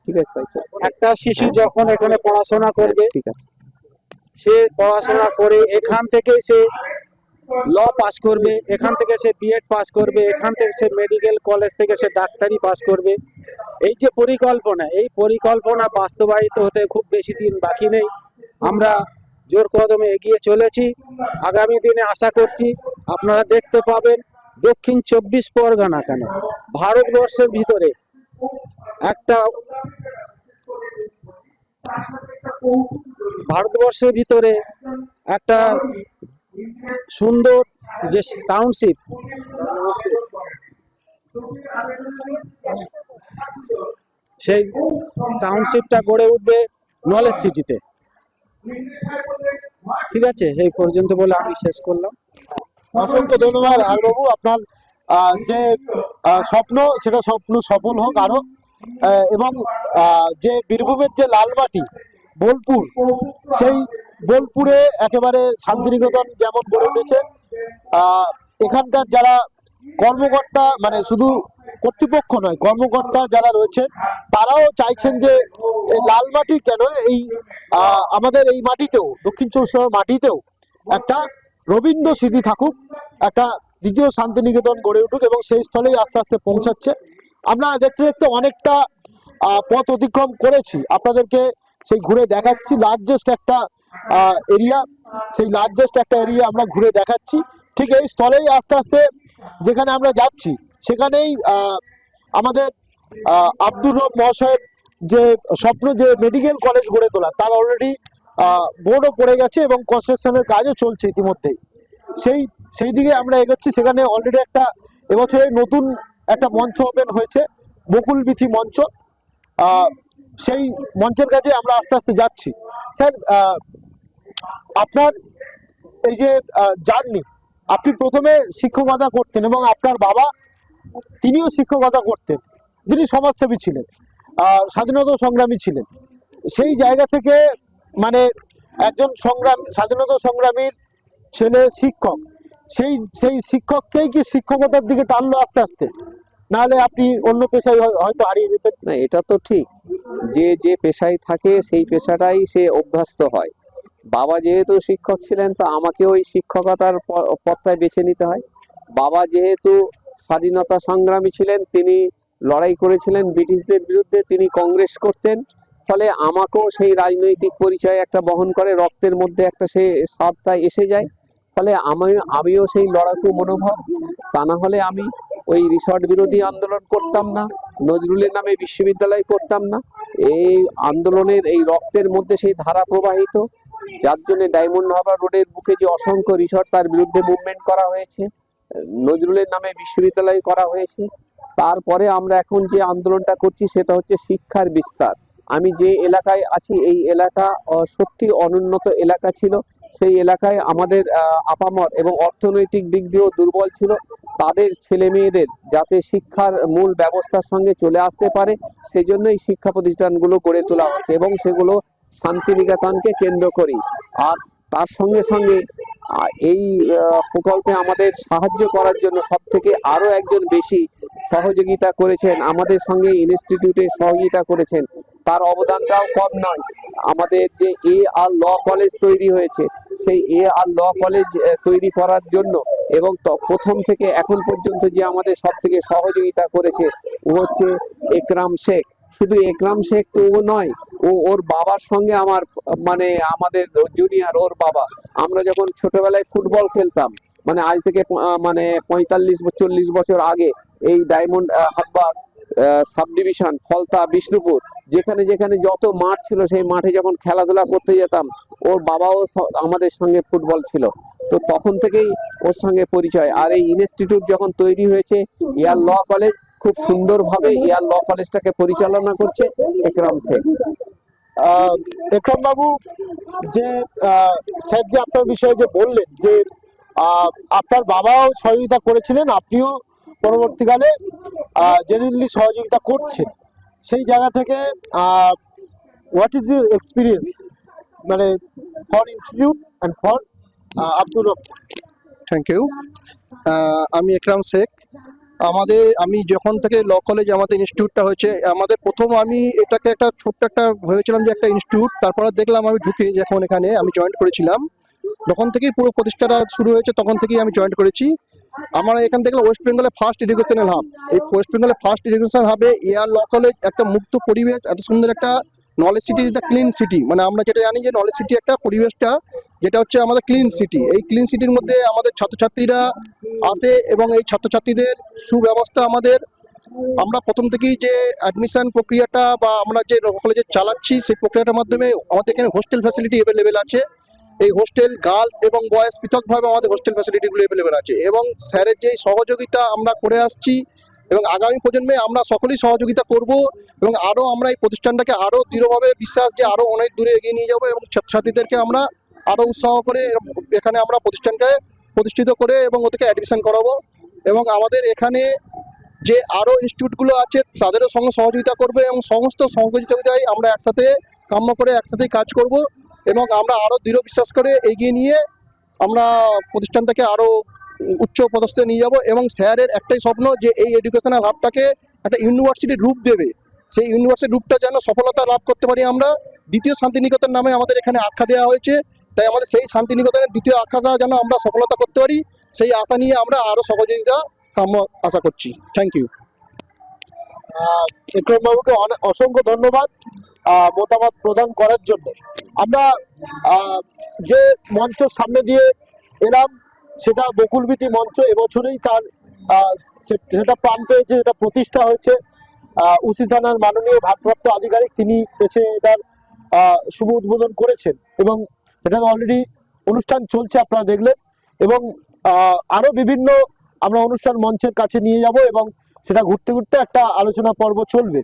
ঠিক আছে তাই তো? একটা শিশু যখন এখানে পড়াশোনা করবে, ঠিক আছে, সে পড়াশোনা করে এখান থেকে সে ল পাস করবে, এখান থেকে সে বিএড পাস করবে, এখান থেকে সে মেডিকেল কলেজ থেকে সে ডাক্তারি পাস করবে। এই যে পরিকল্পনা, এই পরিকল্পনা বাস্তবায়িত হতে খুব বেশি দিন বাকি নেই। আমরা জোর কদমে এগিয়ে চলেছি। আগামী দিনে আশা করছি আপনারা দেখতে পাবেন দক্ষিণ 24 পরগনা কেন, ভারতবর্ষের ভিতরে একটা সুন্দর যে টাউনশিপ, সেই টাউনশিপটা গড়ে উঠবে নলেজ সিটিতে। ঠিক আছে, এই পর্যন্ত বলে আমি শেষ করলাম। অসংখ্য ধন্যবাদ আর বাবু, আপনার যে স্বপ্ন, সেটা স্বপ্ন সফল হোক আরো। এবং যে বীরভূমের যে লালমাটি বোলপুর, সেই বোলপুরে একেবারে শান্তিনিকেতন যেমন গড়ে উঠেছে, এখানকার যারা কর্মকর্তা, মানে শুধু কর্তৃপক্ষ নয়, কর্মকর্তা যারা রয়েছে তারাও চাইছেন যে এই লালমাটি কেন, এই আমাদের এই মাটিতেও, দক্ষিণ 24 পরগনার মাটিতেও একটা রবীন্দ্র স্মৃতি থাকুক, একটা দ্বিতীয় শান্তিনিকেতন গড়ে উঠুক, এবং সেই স্থলেই আস্তে আস্তে পৌঁছাচ্ছে। আমরা দেখতে দেখতে অনেকটা পথ অতিক্রম করেছি, আপনাদেরকে সেই ঘুরে দেখাচ্ছি। লার্জেস্ট একটা এরিয়া, সেই লার্জেস্ট একটা এরিয়া আমরা ঘুরে দেখাচ্ছি। ঠিক এই স্থলেই আস্তে আস্তে যেখানে আমরা যাচ্ছি, সেখানেই আমাদের আব্দুর রব মহাশয়ের যে স্বপ্ন, যে মেডিকেল কলেজ গড়ে তোলা, তার অলরেডি বোর্ডও পড়ে গেছে এবং কনস্ট্রাকশনের কাজও চলছে ইতিমধ্যেই। সেই দিকে আমরা এগোচ্ছি। সেখানে অলরেডি একটা এবছরে নতুন একটা মঞ্চ ওপেন হয়েছে, বকুল বিথি মঞ্চ। সেই মঞ্চের কাছে আমরা আস্তে আস্তে যাচ্ছি। স্যার, আপনার এই যে জার্নি, আপনি প্রথমে শিক্ষকতা করতেন এবং আপনার বাবা তিনিও শিক্ষকতা করতেন, যিনি সমাজসেবী ছিলেন, স্বাধীনতা সংগ্রামী ছিলেন। সেই জায়গা থেকে মানে একজন স্বাধীনতা সংগ্রামীর ছেলে শিক্ষক, সেই শিক্ষককেই কি শিক্ষকতার দিকে টানলো আস্তে আস্তে, নাহলে আপনি অন্য পেশায় হয়তো হারিয়ে যেতেন? না এটা তো ঠিক, যে যে পেশায় থাকে সেই পেশাটাই সে অভ্যস্ত হয়। বাবা যেহেতু শিক্ষক ছিলেন, তো আমাকে ওই শিক্ষকতার পথটাই বেছে নিতে হয়। বাবা যেহেতু স্বাধীনতা সংগ্রামী ছিলেন, তিনি লড়াই করেছিলেন ব্রিটিশদের বিরুদ্ধে, তিনি কংগ্রেস করতেন, ফলে আমাকেও সেই রাজনৈতিক পরিচয় একটা বহন করে, রক্তের মধ্যে একটা সে স্বাদটা এসে যায়। ফলে আমিও সেই লড়াকু মনোভাব, তা না হলে আমি ওই রিসর্ট বিরোধী আন্দোলন করতাম না, নজরুলের নামে বিশ্ববিদ্যালয় করতাম না। এই আন্দোলনের এই রক্তের মধ্যে সেই ধারা প্রবাহিত, যার জন্য ডায়মন্ড হারবার রোডের বুকে যে অসংখ্য রিসর্ট, তার বিরুদ্ধে মুভমেন্ট করা হয়েছে, নজরুলের নামে বিশ্ববিদ্যালয় করা হয়েছে। তারপরে আমরা এখন যে আন্দোলনটা করছি সেটা হচ্ছে শিক্ষার বিস্তার। আমি যে এলাকায় আছি, এই এলাকা সত্যি অনুন্নত এলাকা ছিল। সেই এলাকায় আমাদের আপামর এবং অর্থনৈতিক দিক দিয়েও দুর্বল ছিল। তাদের ছেলে মেয়েদের যাতে শিক্ষার মূল ব্যবস্থার সঙ্গে চলে আসতে পারে, সেই জন্য এই শিক্ষা প্রতিষ্ঠানগুলো গড়ে তোলা হচ্ছে এবং সেগুলো শান্তিনিকেতনকে কেন্দ্র করি। আর তার সঙ্গে সঙ্গে এই প্রকল্পে আমাদের সাহায্য করার জন্য সব থেকে আরো একজন বেশি সহযোগিতা করেছেন, আমাদের সঙ্গে ইনস্টিটিউটে সহযোগিতা করেছেন, তার অবদানটাও কম নয়। আমাদের যে আর ল কলেজ তৈরি হয়েছে, সেই আর ল কলেজ তৈরি করার জন্য এবং প্রথম থেকে এখন পর্যন্ত যে আমাদের সব থেকে সহযোগিতা করেছে ও হচ্ছে একরাম শেখ। শুধু একরাম শেখ তো ও নয়, ওর বাবার সঙ্গে আমার মানে আমাদের জুনিয়র ওর বাবা, আমরা যখন ছোটবেলায় ফুটবল খেলতাম, মানে আজ থেকে মানে 45-40 বছর আগে, এই diamond Harbour sub division, Falta, Bishnupur, যেখানে যেখানে যত মাঠ ছিল সেই মাঠে যখন খেলাধুলা করতে যেতাম, ওর বাবাও আমাদের সঙ্গে ফুটবল ছিল। তো তখন থেকেই ওর সঙ্গে পরিচয়। আর এই ইনস্টিটিউট যখন তৈরি হয়েছে, এয়ার ল কলেজ, খুব সুন্দরভাবে এয়ার ল কলেজটাকে পরিচালনা করছে একরাম শেখ। একরাম বাবু, যে স্যার যে আপনার বিষয়ে যে বললেন যে আপনার বাবাও সহযোগিতা করেছিলেন, আপনিও পরবর্তীকালে জেনুইনলি সহযোগিতা করছেন, সেই জায়গা থেকে হোয়াট ইজ ইউর এক্সপিরিয়েন্স মানে for institute and for Abdur Rab? Thank you. আমি একরাম শেখ। আমি যখন থেকে ল কলেজ আমাদের ইনস্টিটিউটটা হয়েছে, আমি এটাকে একটা ছোট্ট একটা ভেবেছিলাম যে একটা ইনস্টিটিউট, তারপরে দেখলাম আমি ঢুকে যখন এখানে আমি জয়েন করেছিলাম, তখন থেকেই পুরো প্রতিষ্ঠাটা শুরু হয়েছে, তখন থেকেই আমি জয়েন করেছি। আমরা এখান থেকে ওয়েস্ট বেঙ্গলের ফার্স্ট এডুকেশনাল হাব, এই ওয়েস্ট বেঙ্গলের ফার্স্ট এডুকেশনাল হাবে এয়ার ল কলেজ, একটা মুক্ত পরিবেশ, এত সুন্দর একটা নলেজ সিটি, যেটা ক্লিন সিটি, মানে আমরা যেটা জানি যে নলেজ সিটি একটা পরিবেশটা যেটা হচ্ছে আমাদের ক্লিন সিটি। এই ক্লিন সিটির মধ্যে আমাদের ছাত্রছাত্রীরা আসে এবং এই ছাত্রছাত্রীদের সুব্যবস্থা আমরা প্রথম থেকেই যে অ্যাডমিশন প্রক্রিয়াটা বা আমরা যে কলেজে চালাচ্ছি, সেই প্রক্রিয়াটার মাধ্যমে আমাদের এখানে হোস্টেল ফ্যাসিলিটি অ্যাভেলেবেল আছে। এই হোস্টেল গার্লস এবং বয়েজ পৃথকভাবে আমাদের হোস্টেল ফ্যাসিলিটিগুলো অ্যাভেলেবেল আছে, এবং স্যারের যে সহযোগিতা আমরা করে আসছি এবং আগামী প্রজন্মে আমরা সকলেই সহযোগিতা করব, এবং আরও আমরা এই প্রতিষ্ঠানটাকে আরও দৃঢ়ভাবে বিশ্বাস যে আরও অনেক দূরে এগিয়ে নিয়ে যাবো, এবং ছাত্রছাত্রীদেরকে আমরা আরও উৎসাহ করে এখানে আমরা প্রতিষ্ঠানকে প্রতিষ্ঠিত করে এবং ওদেরকে অ্যাডমিশন করাবো। এবং আমাদের এখানে যে আরও ইনস্টিটিউটগুলো আছে তাদেরও সঙ্গে সহযোগিতা করবে, এবং সমস্ত সহযোগিতায় আমরা একসাথে কাম্য করে একসাথেই কাজ করব, এবং আমরা আরও দৃঢ় বিশ্বাস করে এগিয়ে নিয়ে আমরা প্রতিষ্ঠানটাকে আরও উচ্চ পদস্থে নিয়ে যাব। এবং স্যারের একটাই স্বপ্ন যে এই এডুকেশনাল হাবটাকে একটা ইউনিভার্সিটির রূপ দেবে, সেই ইউনিভার্সিটির রূপটা যেন সফলতা লাভ করতে পারি আমরা। দ্বিতীয় শান্তিনিকেতন নামে আমাদের এখানে আখ্যা দেওয়া হয়েছে, তাই আমাদের সেই শান্তিনিকেতনের দ্বিতীয় আখ্যাটা যেন আমরা সফলতা করতে পারি, সেই আশা নিয়ে আমরা আরও সহযোগিতা কাম্য আশা করছি। Thank you. একরাম বাবুকে অসংখ্য ধন্যবাদ মতামত প্রদান করার জন্য। আমরা যে মঞ্চের সামনে দিয়ে এলাম সেটা বকুলবীথি মঞ্চ, এবছরেই তার সেটা প্রাণ পেয়েছে, সেটা প্রতিষ্ঠা হয়েছে। উসি থানার মাননীয় ভারপ্রাপ্ত আধিকারিক তিনি এসে এটার শুভ উদ্বোধন করেছেন, এবং এটা অলরেডি অনুষ্ঠান চলছে আপনারা দেখলেন, এবং আরো বিভিন্ন আমরা অনুষ্ঠান মঞ্চের কাছে নিয়ে যাব, এবং সেটা ঘুরতে ঘুরতে একটা আলোচনা পর্ব চলবে।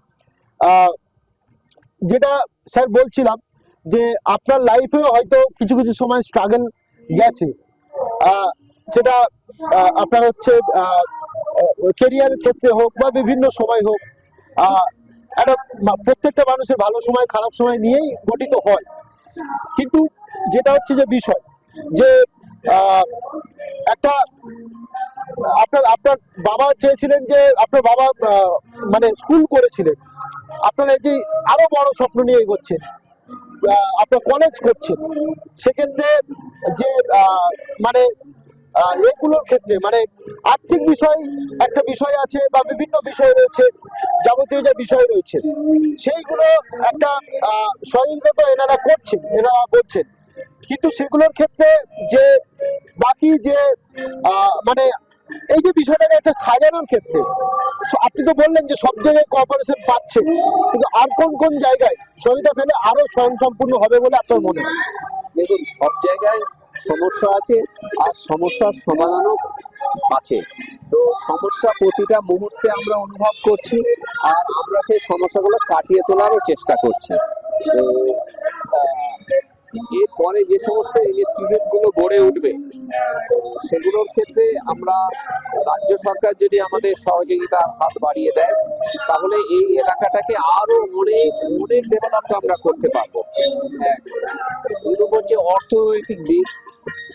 যেটা স্যার বলছিলাম যে আপনার লাইফেও হয়তো কিছু কিছু সময় স্ট্রাগল গেছে, সেটা আপনার হচ্ছে কেরিয়ারের ক্ষেত্রে হোক বা বিভিন্ন সময় হোক, একটা প্রত্যেকটা মানুষের ভালো সময় খারাপ সময় নিয়েই গঠিত হয়। কিন্তু যেটা হচ্ছে যে বিষয় যে একটা আপনার বাবা চেয়েছিলেন যে আপনার বাবা মানে স্কুল করেছিলেন, আপনারা এই যে আরো বড় স্বপ্ন নিয়ে এগোচ্ছেন, আপনার কলেজ করছেন, সেক্ষেত্রে যে মানে এগুলোর ক্ষেত্রে মানে আর্থিক বিষয় একটা বিষয় আছে বা বিভিন্ন বিষয় রয়েছে, যাবতীয় যে বিষয় রয়েছে সেইগুলো একটা সহযোগিতা তো এনারা করছেন, এনারা বলছেন, কিন্তু সেগুলোর ক্ষেত্রে যে বাকি যে মানে এই যে বিষয়টাকে একটা সাজানোর ক্ষেত্রে আপনি তো বললেন যে সব জায়গায় কোঅপারেশন পাচ্ছে, কিন্তু আর কোন কোন জায়গায় সহযোগিতা পেলে আরো স্বয়ংসম্পূর্ণ হবে বলে আপনার মনে হয়? দেখুন, সব জায়গায় সমস্যা আছে আর সমস্যার সমাধানও আছে। তো সমস্যা প্রতিটা মুহূর্তে আমরা অনুভব করছি, আর আমরা সেই সমস্যাগুলো কাটিয়ে তোলারও চেষ্টা করছি। তো এরপরে যে সমস্ত ইনস্টিটিউটগুলো গড়ে উঠবে সেগুলোর ক্ষেত্রে আমরা রাজ্য সরকার যদি আমাদের সহযোগিতার হাত বাড়িয়ে দেয়, তাহলে এই এলাকাটাকে আরো অনেক অনেক ডেভেলপ আমরা করতে পারবো। দুই নম্বর যে অর্থনৈতিক দিক,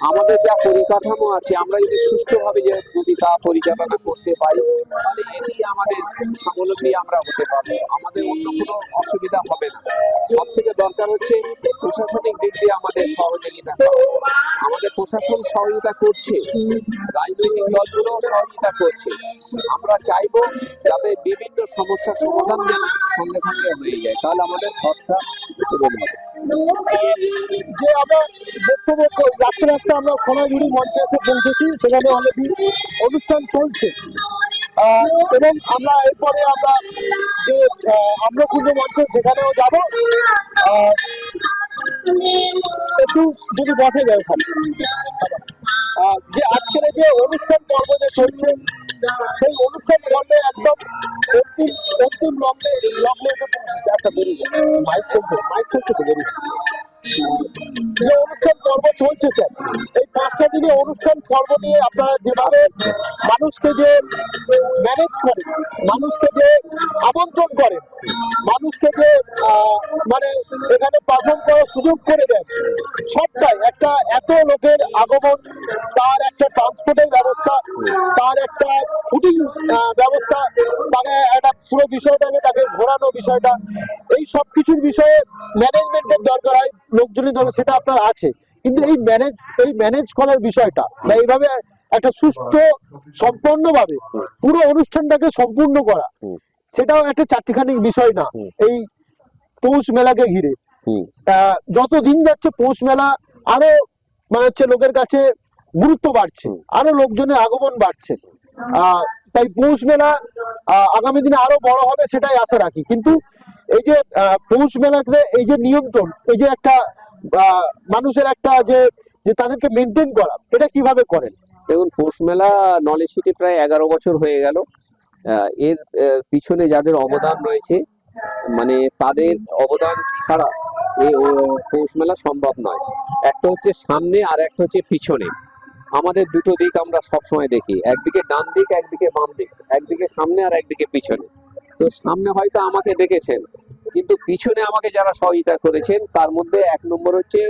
আমাদের যা পরিকাঠামো আছে আমরা যদি সুষ্ঠুভাবে যদি তা পরিচালনা করতে পারি, তাহলে এটি আমাদের স্বাবলম্বী আমরা হতে পারবো, আমাদের অন্য কোনো অসুবিধা হবে না। সব থেকে দরকার হচ্ছে প্রশাসনিক দিক দিয়ে আমাদের সহযোগিতা করা। আমাদের প্রশাসন সহযোগিতা করছে, রাজনৈতিক দলগুলো সহযোগিতা করছে। আমরা চাইবো যাতে বিভিন্ন সমস্যার সমাধান যেন সঙ্গে সঙ্গে হয়ে যায়, তাহলে আমাদের সরকার পূরণ হবে। যে আমরা বক্তব্য রাখতে রাখতে আমরা সোনাঝুরি মঞ্চে এসে পৌঁছেছি, সেখানে অলরেডি অনুষ্ঠান চলছে এবং আমরা এরপরে আমরা যে আম্রকুঞ্জ মঞ্চে সেখানেও যাব। একটু যদি বসে যায় ওখানে, যে আজকের যে অনুষ্ঠান পর্ব যে চলছে সেই অনুষ্ঠান পর্বে একদম অন্তিম অন্তিম লগ্নে লগ্নে এসে পৌঁছেছে। আচ্ছা বেরিয়ে মাইক চলছে তো বেরিয়ে যে অনুষ্ঠান পর্ব চলছে স্যার, এই 5টা দিনে অনুষ্ঠান পর্ব নিয়ে আপনারা যেভাবে মানুষকে যে ম্যানেজ করেন, মানুষকে যে আমন্ত্রণ করেন, মানুষকে যে মানে এখানে পারফর্ম করার সুযোগ করে দেন, সবটাই একটা এত লোকের আগমন, তার একটা ট্রান্সপোর্টের ব্যবস্থা, তার একটা ফুডিং ব্যবস্থা, তাকে একটা পুরো বিষয়টাকে তাকে ঘোরানো বিষয়টা, এই সব কিছুর বিষয়ে ম্যানেজমেন্টের দরকার হয়, লোকজনের দরকার, সেটা আপনার আছে। কিন্তু এই ম্যানেজ করার বিষয়টা বা এইভাবে একটা সুষ্ঠু সম্পূর্ণভাবে পুরো অনুষ্ঠানটাকে সম্পূর্ণ করা, সেটাও একটা চারটিখানি বিষয় না। এই পৌষ মেলাকে ঘিরে যত দিন যাচ্ছে পৌষ মেলা আরো মানে হচ্ছে লোকের কাছে গুরুত্ব বাড়ছে, আরো লোকজনের আগমন বাড়ছে। তাই পৌষ মেলা আগামী দিনে আরো বড় হবে সেটাই আশা রাখি। কিন্তু এই যে পৌষ মেলাতে এই যে নিয়ন্ত্রণ, এই যে একটা মানুষের একটা যে তাদেরকে মেনটেন করা, এটা কিভাবে করেন? দেখুন, পৌষ মেলা নলেজ সিটি প্রায় 11 বছর হয়ে গেল। এর পিছনে যাদের অবদান রয়েছে, মানে তাদের অবদান ছাড়া এই পৌষ মেলা সম্ভব নয়। একটা হচ্ছে সামনে আর একটা হচ্ছে পিছনে। আমাদের দুটো দিক আমরা সবসময় দেখি, একদিকে ডান দিক, একদিকে বাম দিক, একদিকে সামনে আর একদিকে পিছনে। তো সামনে হয়তো আমাকে দেখেছেন, কিন্তু পিছনে আমাকে যারা সহযোগিতা করেছেন তার মধ্যে 1 নম্বর হচ্ছে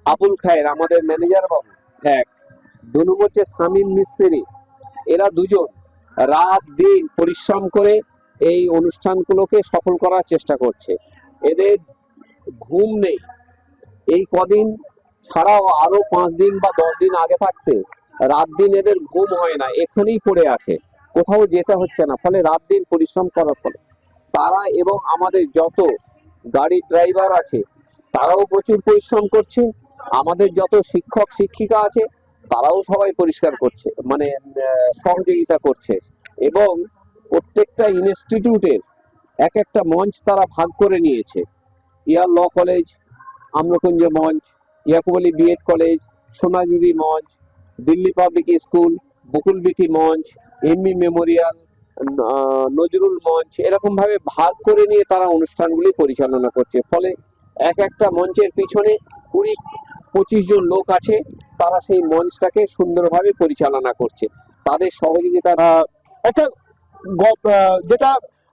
আবুল খায়ের, আমাদের ম্যানেজার বাবু, 1। 2 নম্বর হচ্ছে শামীম মিস্ত্রি। এরা দুজন রাত দিন পরিশ্রম করে এই অনুষ্ঠানগুলোকে সফল করার চেষ্টা করছে। এদের ঘুম নেই। এই কদিন ছাড়াও আরো 5 দিন বা 10 দিন আগে থাকতে রাত দিন এদের ঘুম হয় না, এখানেই পড়ে আছে, কোথাও যেতে হচ্ছে না। ফলে রাত দিন পরিশ্রম করার ফলে তারা এবং আমাদের যত গাড়ির ড্রাইভার আছে তারাও প্রচুর পরিশ্রম করছে। আমাদের যত শিক্ষক শিক্ষিকা আছে তারাও সবাই পরিষ্কার করছে, মানে সহযোগিতা করছে। এবং প্রত্যেকটা ইনস্টিটিউটের এক একটা মঞ্চ তারা ভাগ করে নিয়েছে। ইয়ার ল কলেজ, আম্রকুঞ্জ মঞ্চ, ইয়াকুব আলী বিএড কলেজ, সোনাঝুরি মঞ্চ, দিল্লি পাবলিক স্কুল, বকুলবিথি মঞ্চ, এমবি মেমোরিয়াল, নজরুল মঞ্চ, এরকম ভাবে ভাগ করে নিয়ে তারা অনুষ্ঠানগুলি পরিচালনা করছে। ফলে এক একটা মঞ্চের পিছনে 20-25 জন লোক আছে, তারা সেই মঞ্চটাকে সুন্দরভাবে পরিচালনা করছে। তাদের সহযোগিতা একটা যেটা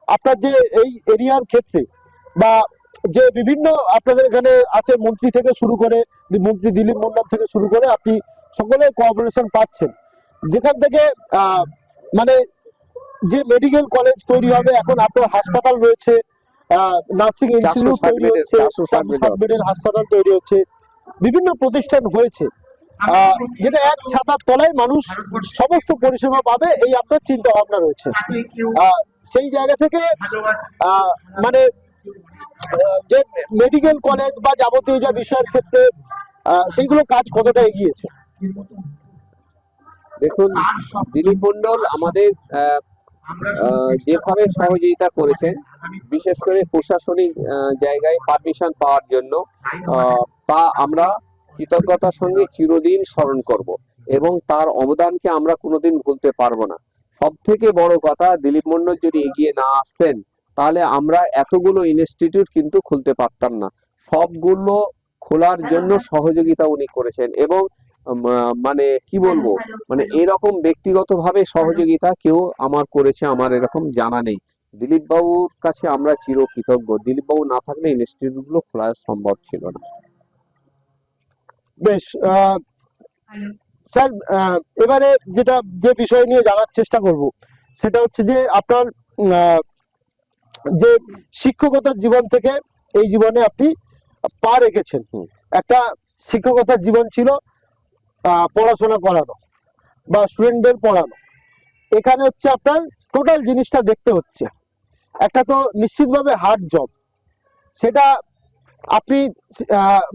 আপনার যে এই এরিয়ার ক্ষেত্রে বা যে বিভিন্ন আপনাদের এখানে আছে, মন্ত্রী থেকে শুরু করে, মন্ত্রী দিলীপ মন্ডল থেকে শুরু করে, আপনি সকলে কোঅপারেশন পাচ্ছেন, যেখান থেকে মানে যে মেডিকেল কলেজ তৈরি হবে, এখন আপনার হাসপাতাল রয়েছে, নার্সিং ইনস্টিটিউট তৈরি হচ্ছে, 460 বেডের হাসপাতাল তৈরি হচ্ছে, বিভিন্ন প্রতিষ্ঠান হয়েছে, যেটা এক ছাতার তলায় মানুষ সমস্ত পরিষেবা পাবে, এই আপনার চিন্তা ভাবনা রয়েছে। সেই জায়গা থেকে মানে যে মেডিকেল কলেজ বা যাবতীয় যা বিষয়ের ক্ষেত্রে সেইগুলো কাজ কতটা এগিয়েছে? দেখুন, দিলীপ মন্ডল আমাদের যেভাবে সহযোগিতা করেছেন, বিশেষ করে প্রশাসনিক জায়গায় পারমিশন পাওয়ার জন্য, তা আমরা কৃতজ্ঞতার সঙ্গে চিরদিন স্মরণ করব এবং তার অবদানকে আমরা কোনোদিন ভুলতে পারবো না। সব থেকে বড় কথা, দিলীপ মন্ডল যদি এগিয়ে না আসতেন তাহলে আমরা এতগুলো ইনস্টিটিউট কিন্তু খুলতে পারতাম না। সবগুলো খোলার জন্য সহযোগিতা উনি করেছেন এবং মানে কি বলবো, মানে এরকম ব্যক্তিগতভাবে সহযোগিতা কেউ আমার করেছে আমার এরকম জানা নেই। দিলীপ বাবুর কাছে আমরা চিরকৃতজ্ঞ। দিলীপ বাবু না থাকলে ইনস্টিটিউট গুলো খোলা সম্ভব ছিল না। বেশ, স্যার, এবারে যে বিষয় নিয়ে জানার চেষ্টা করব সেটা হচ্ছে যে আপনার যে শিক্ষকতার জীবন থেকে এই জীবনে আপনি পা রেখেছেন। একটা শিক্ষকতার জীবন ছিল পড়াশোনা করানো বা স্টুডেন্টদের পড়ানো। এখানে হচ্ছে আপনার টোটাল জিনিসটা দেখতে হচ্ছে। একটা তো নিশ্চিতভাবে হার্ড জব, সেটা আপনি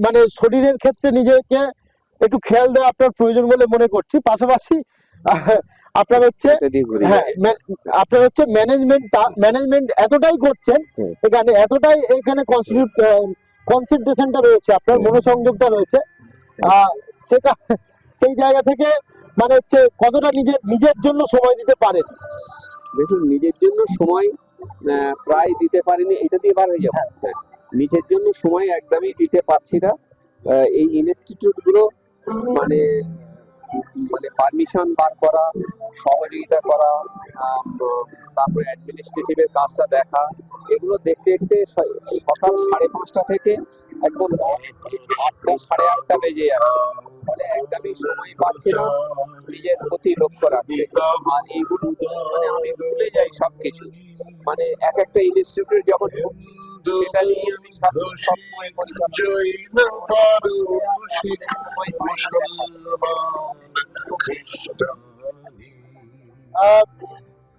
মানে শরীরের ক্ষেত্রে নিজেকে একটু খেয়াল দেওয়া আপনার প্রয়োজন বলে মনে করছি। পাশাপাশি আপনার হচ্ছে আপনার হচ্ছে ম্যানেজমেন্ট এতটাই করছেন এখানে কনসেন্ট্রেশনটা রয়েছে, আপনার মনোসংযোগটা রয়েছে। সেটা সেই জায়গা থেকে মানে হচ্ছে কতটা নিজের জন্য সময় দিতে পারেন। দেখুন, নিজের জন্য সময় প্রায় দিতে পারিনি, এটা দিয়ে বার হয়ে যাবো। নিজের জন্য সময় একদমই দিতে পারছি না। এই ইনস্টিটিউট গুলো মানে পারমিশন বার করা, সহযোগিতা করা, তারপরে অ্যাডমিনিস্ট্রেটিভের কাজটা দেখা, এগুলো দেখতে দেখতে সকাল 5:30 থেকে একদম 8টা 8:30 বেজে যাচ্ছে। ফলে একদমই সময় পাচ্ছি না নিজের প্রতি লক্ষ্য রাখতে। আর এইগুলো আমি ভুলে যাই সবকিছু। এক একটা ইনস্টিটিউট যখন সেটা নিয়ে আমি সবসময়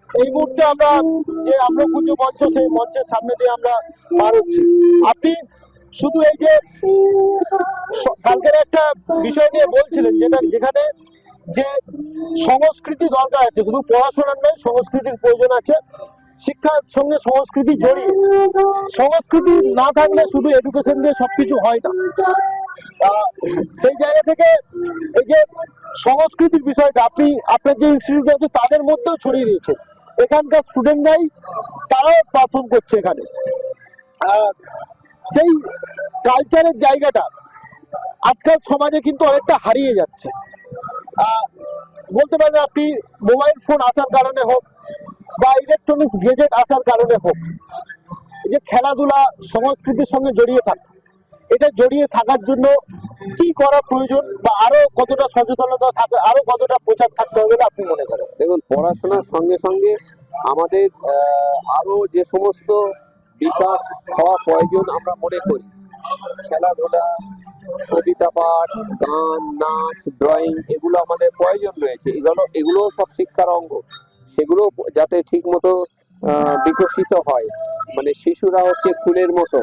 এই মুহূর্তে আমরা যে আম্রকুঞ্জ মঞ্চ, সেই মঞ্চের সামনে দিয়ে আমরা পার হচ্ছি। আপনি শুধু এই যে কালকের একটা বিষয় নিয়ে বলছিলেন, যেখানে যে সংস্কৃতি দরকার আছে, শুধু পড়াশোনার নয়, সংস্কৃতির প্রয়োজন আছে। শিক্ষার সঙ্গে সংস্কৃতি জড়িয়ে, সংস্কৃতি না থাকলে শুধু এডুকেশন দিয়ে সবকিছু হয় না। সেই জায়গা থেকে এই যে সংস্কৃতির বিষয়টা আপনি আপনার যে ইনস্টিটিউট আছে তাদের মধ্যেও ছড়িয়ে দিয়েছেন। এখানকার স্টুডেন্টরাই তারাও পারফর্ম করছে এখানে। সেই কালচারের জায়গাটা আজকাল সমাজে কিন্তু অনেকটা হারিয়ে যাচ্ছে। বলতে পারেন আপনি মোবাইল ফোন আসার কারণে হোক বা ইলেকট্রনিক্স গ্যাজেট আসার কারণে হোক, যে খেলাধুলা সংস্কৃতির সঙ্গে জড়িয়ে থাকে, এটা জড়িয়ে থাকার জন্য কি করা প্রয়োজন বা আরো কতটা সচেতনতা থাকবে, আরো কতটা প্রচার থাকতে হবে বলে আপনি মনে করেন? দেখুন, পড়াশোনার সঙ্গে সঙ্গে আমাদের আরো যে সমস্ত বিকাশ হওয়া প্রয়োজন আমরা মনে করি, খেলাধুলা, কবিতা পাঠ, গান, নাচ, ড্রয়িং, এগুলো আমাদের প্রয়োজন রয়েছে। এগুলো সব শিক্ষার অঙ্গ। সেগুলো যাতে ঠিক মতো বিকশিত হয়। শিশুরা হচ্ছে ফুলের মতো,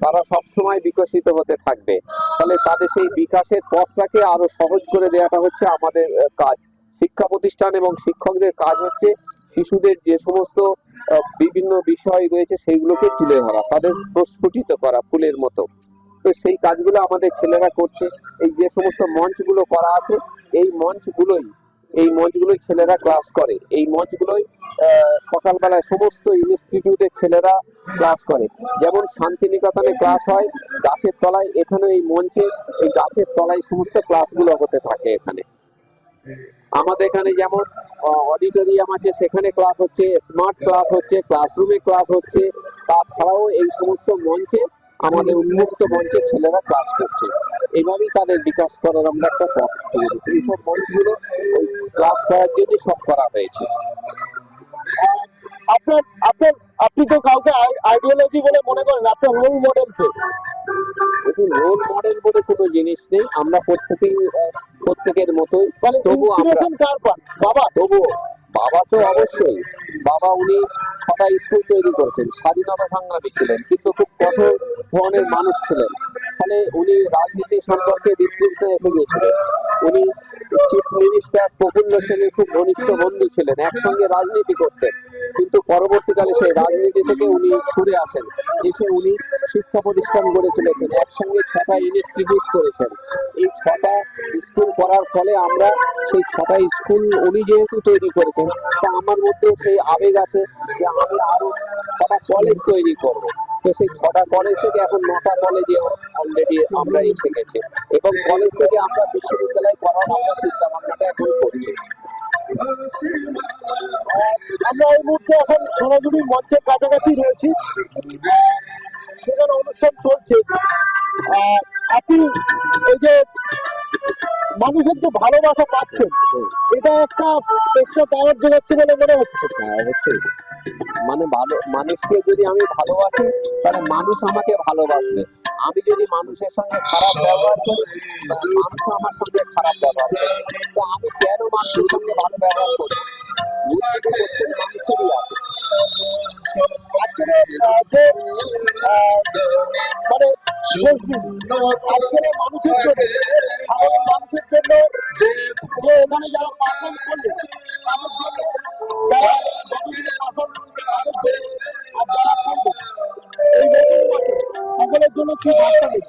তারা সবসময় বিকশিত হতে থাকবে। ফলে তাদের সেই বিকাশের পথটাকে আরো সহজ করে দেওয়াটা হচ্ছে আমাদের কাজ। শিক্ষা প্রতিষ্ঠান এবং শিক্ষকদের কাজ হচ্ছে শিশুদের যে সমস্ত বিভিন্ন বিষয় রয়েছে সেইগুলোকে তুলে ধরা, তাদের প্রস্ফুটিত করা ফুলের মতো। তো সেই কাজগুলো আমাদের ছেলেরা করছে। এই যে সমস্ত মঞ্চগুলো করা আছে, এই মঞ্চগুলোই ছেলেরা ক্লাস করে। এই মঞ্চগুলোই সকালবেলায় সমস্ত ইনস্টিটিউটের ছেলেরা ক্লাস করে। যেমন শান্তিনিকেতনে ক্লাস হয় গাছের তলায়, এখানে এই মঞ্চে এই গাছের তলায় সমস্ত ক্লাসগুলো হতে থাকে। এখানে আমাদের এখানে যেমন অডিটোরিয়াম আছে, সেখানে ক্লাস হচ্ছে, স্মার্ট ক্লাস হচ্ছে, ক্লাসরুমে ক্লাস হচ্ছে। তাছাড়াও এই সমস্ত মঞ্চে, আমাদের উন্মুক্ত মঞ্চে ছেলেরা ক্লাস করছে। এইভাবেই তাদের বিকাশ করার আমরা একটা পথ খুঁজে দিচ্ছি। এইসব মঞ্চগুলো ওই ক্লাস করার জন্য সব করা হয়েছে। আপনি তো কাউকে আইডিওলজি বলে মনে করেন, আপনার রোল মডেল কে? দেখুন, রোল মডেল বলে কোনো জিনিস নেই। আমরা প্রত্যেকের মতোই। তবু বাবা তো অবশ্যই। বাবা উনি 6টা স্কুল তৈরি করেছেন, স্বাধীনতা সংগ্রামী ছিলেন, কিন্তু খুব কঠোর ধরনের মানুষ ছিলেন। ফলে উনি রাজনীতি সম্পর্কে বিতৃষ্ণা এসে গিয়েছিলেন। উনি চিফ মিনিস্টার প্রফুল্ল সেনের খুব ঘনিষ্ঠ বন্ধু ছিলেন, একসঙ্গে রাজনীতি করতেন। কিন্তু পরবর্তীকালে সেই রাজনীতি থেকে উনি সরে আসেন, এসে উনি শিক্ষা প্রতিষ্ঠান গড়ে তুলেছেন, একসঙ্গে 6টা ইনস্টিটিউট করেছেন। এই 6টা স্কুল করার ফলে আমরা সেই 6টা স্কুল উনি যেহেতু তৈরি করেছেন, তা আমার মধ্যেও সেই আবেগ আছে যে আমি আরো 6টা কলেজ তৈরি করবো। তো সেই 6টা কলেজ থেকে এখন 9টা কলেজে অলরেডি আমরা এসে গেছি, এবং কলেজ থেকে আমরা বিশ্ববিদ্যালয় করার আমরা চিন্তা ভাবনাটা এখন করছি। আমরা এই মুহূর্তে এখন সোনাঝুরি মঞ্চের কাছাকাছি রয়েছি, যেখানে অনুষ্ঠান চলছে। আপনি এই যে মানুষের যে ভালোবাসা পাচ্ছেন, এটা একটা এক্সট্রা পাওয়ার যোগাচ্ছে বলে মনে হচ্ছে। হ্যাঁ, অবশ্যই। মানে ভালো মানুষকে যদি আমি ভালোবাসি, তাহলে মানুষ আমাকে ভালোবাসবে। আমি যদি মানুষের সঙ্গে খারাপ ব্যবহার করি, মানুষও আমার সঙ্গে খারাপ ব্যবহার করবে। তো আমি কেন মানুষের সঙ্গে ভালো ব্যবহার করবো? বুদ্ধিটা প্রত্যেক মানুষেরই আছে। আজকের যে মানে শেষ দিন, আজকের মানুষের জন্য, সাধারণ মানুষের জন্য, যে এখানে যারা পারফর্ম করবে তাদের জন্য, যারা যতদিনে পারফর্ম করবে তাদের জন্য, আর যারা করবে এই নতুন বছর সকলের জন্য কি বার্তা দেবে?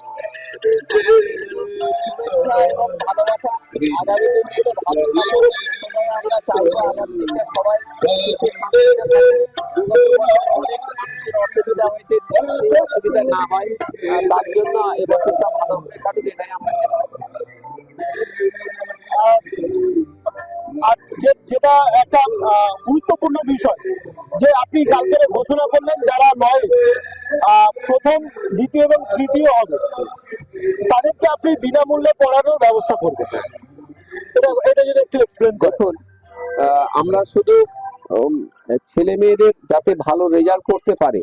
শুভেচ্ছা এবং ভালোবাসা। আগামী দিনগুলো ভালো কাটুক। সবাই আমরা চাইবো আগামী দিনে সবাই সুখে শান্তিতে থাকুক। বিগত বছর অনেক মানুষের অসুবিধা হয়েছে, সেই অসুবিধা না হয়, তার জন্য এবছরটা ভালো করে কাটুক, এটাই আমরা চেষ্টা করি। আর যেটা একটা গুরুত্বপূর্ণ বিষয়, যে আপনি কালকে ঘোষণা করলেন যারা নয় প্রথম, দ্বিতীয় এবং তৃতীয় হবে তাদেরকে আপনি বিনামূল্যে পড়ানোর ব্যবস্থা করবেন। এটা যদি একটু এক্সপ্লেন করেন। দেখুন, আমরা শুধু ছেলে মেয়েদের যাতে ভালো রেজাল্ট করতে পারে,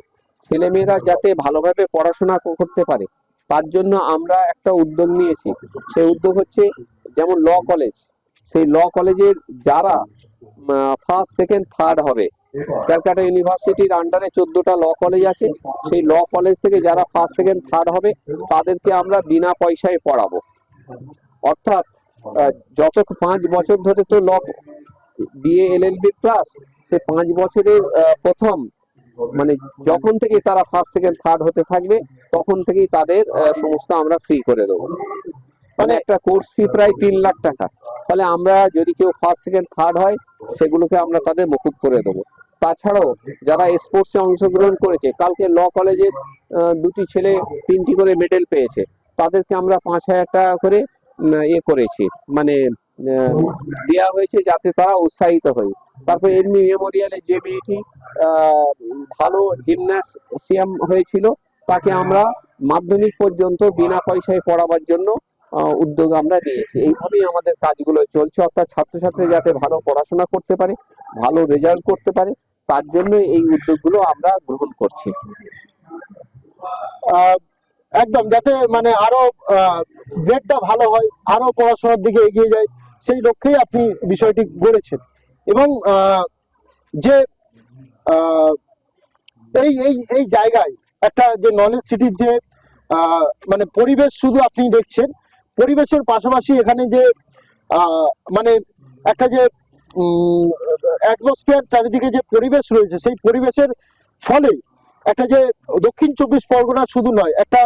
ছেলে মেয়েরা যাতে ভালোভাবে পড়াশোনা করতে পারে, তার জন্য আমরা একটা উদ্যোগ নিয়েছি। সেই উদ্যোগ হচ্ছে, যেমন ল কলেজ, সেই ল কলেজের যারা ফার্স্ট সেকেন্ড থার্ড হবে, ক্যালকাটা ইউনিভার্সিটির আন্ডারে 14টা ল কলেজ আছে। সেই ল কলেজ থেকে যারা ফার্স্ট সেকেন্ড থার্ড হবে তাদেরকে আমরা বিনা পয়সায় পড়াবো। অর্থাৎ যত 5 বছর ধরে তো ল বিএ এলএলবি প্লাস, সে 5 বছরের প্রথম, মানে যখন থেকে তারা ফার্স্ট সেকেন্ড থার্ড হতে থাকবে তখন থেকেই তাদের সমস্ত আমরা ফ্রি করে দেবো। মানে একটা কোর্স ফি প্রায় 3 লাখ টাকা। ফলে আমরা যদি কেউ ফার্স্ট সেকেন্ড থার্ড হয়, সেগুলোকে আমরা তাদের মকুব করে দেবো। তাছাড়াও যারা স্পোর্টসে অংশগ্রহণ করেছে, কালকে ল কলেজের 2টি ছেলে 3টি করে মেডেল পেয়েছে, তাদেরকে আমরা 5,000 টাকা করে করেছি, মানে দেওয়া হয়েছে, যাতে তারা উৎসাহিত হয়। তারপর এমনি মেমোরিয়ালে যে মেয়েটি ভালো জিমন্যাসিয়াম হয়েছিল, তাকে আমরা মাধ্যমিক পর্যন্ত বিনা পয়সায় পড়াবার জন্য উদ্যোগ আমরা নিয়েছি। এইভাবেই আমাদের কাজগুলো চলছে। অর্থাৎ ছাত্রছাত্রী যাতে ভালো পড়াশোনা করতে পারে, ভালো রেজাল্ট করতে পারে, তার জন্য এই উদ্যোগগুলো আমরা গ্রহণ করছি। একদম, যাতে মানে আরো গ্রেডটা ভালো হয়, আরো পড়াশোনার দিকে এগিয়ে যায়, সেই লক্ষ্যেই আপনি বিষয়টি গড়েছেন। এবং যে এই এই এই জায়গায় একটা যে নলেজ সিটির যে মানে পরিবেশ শুধু আপনি দেখছেন, পরিবেশের পাশাপাশি এখানে যে মানে একটা যে অ্যাটমসফিয়ার, চারিদিকে যে পরিবেশ রয়েছে, সেই পরিবেশের ফলে একটা যে দক্ষিণ 24 পরগনা শুধু নয়, একটা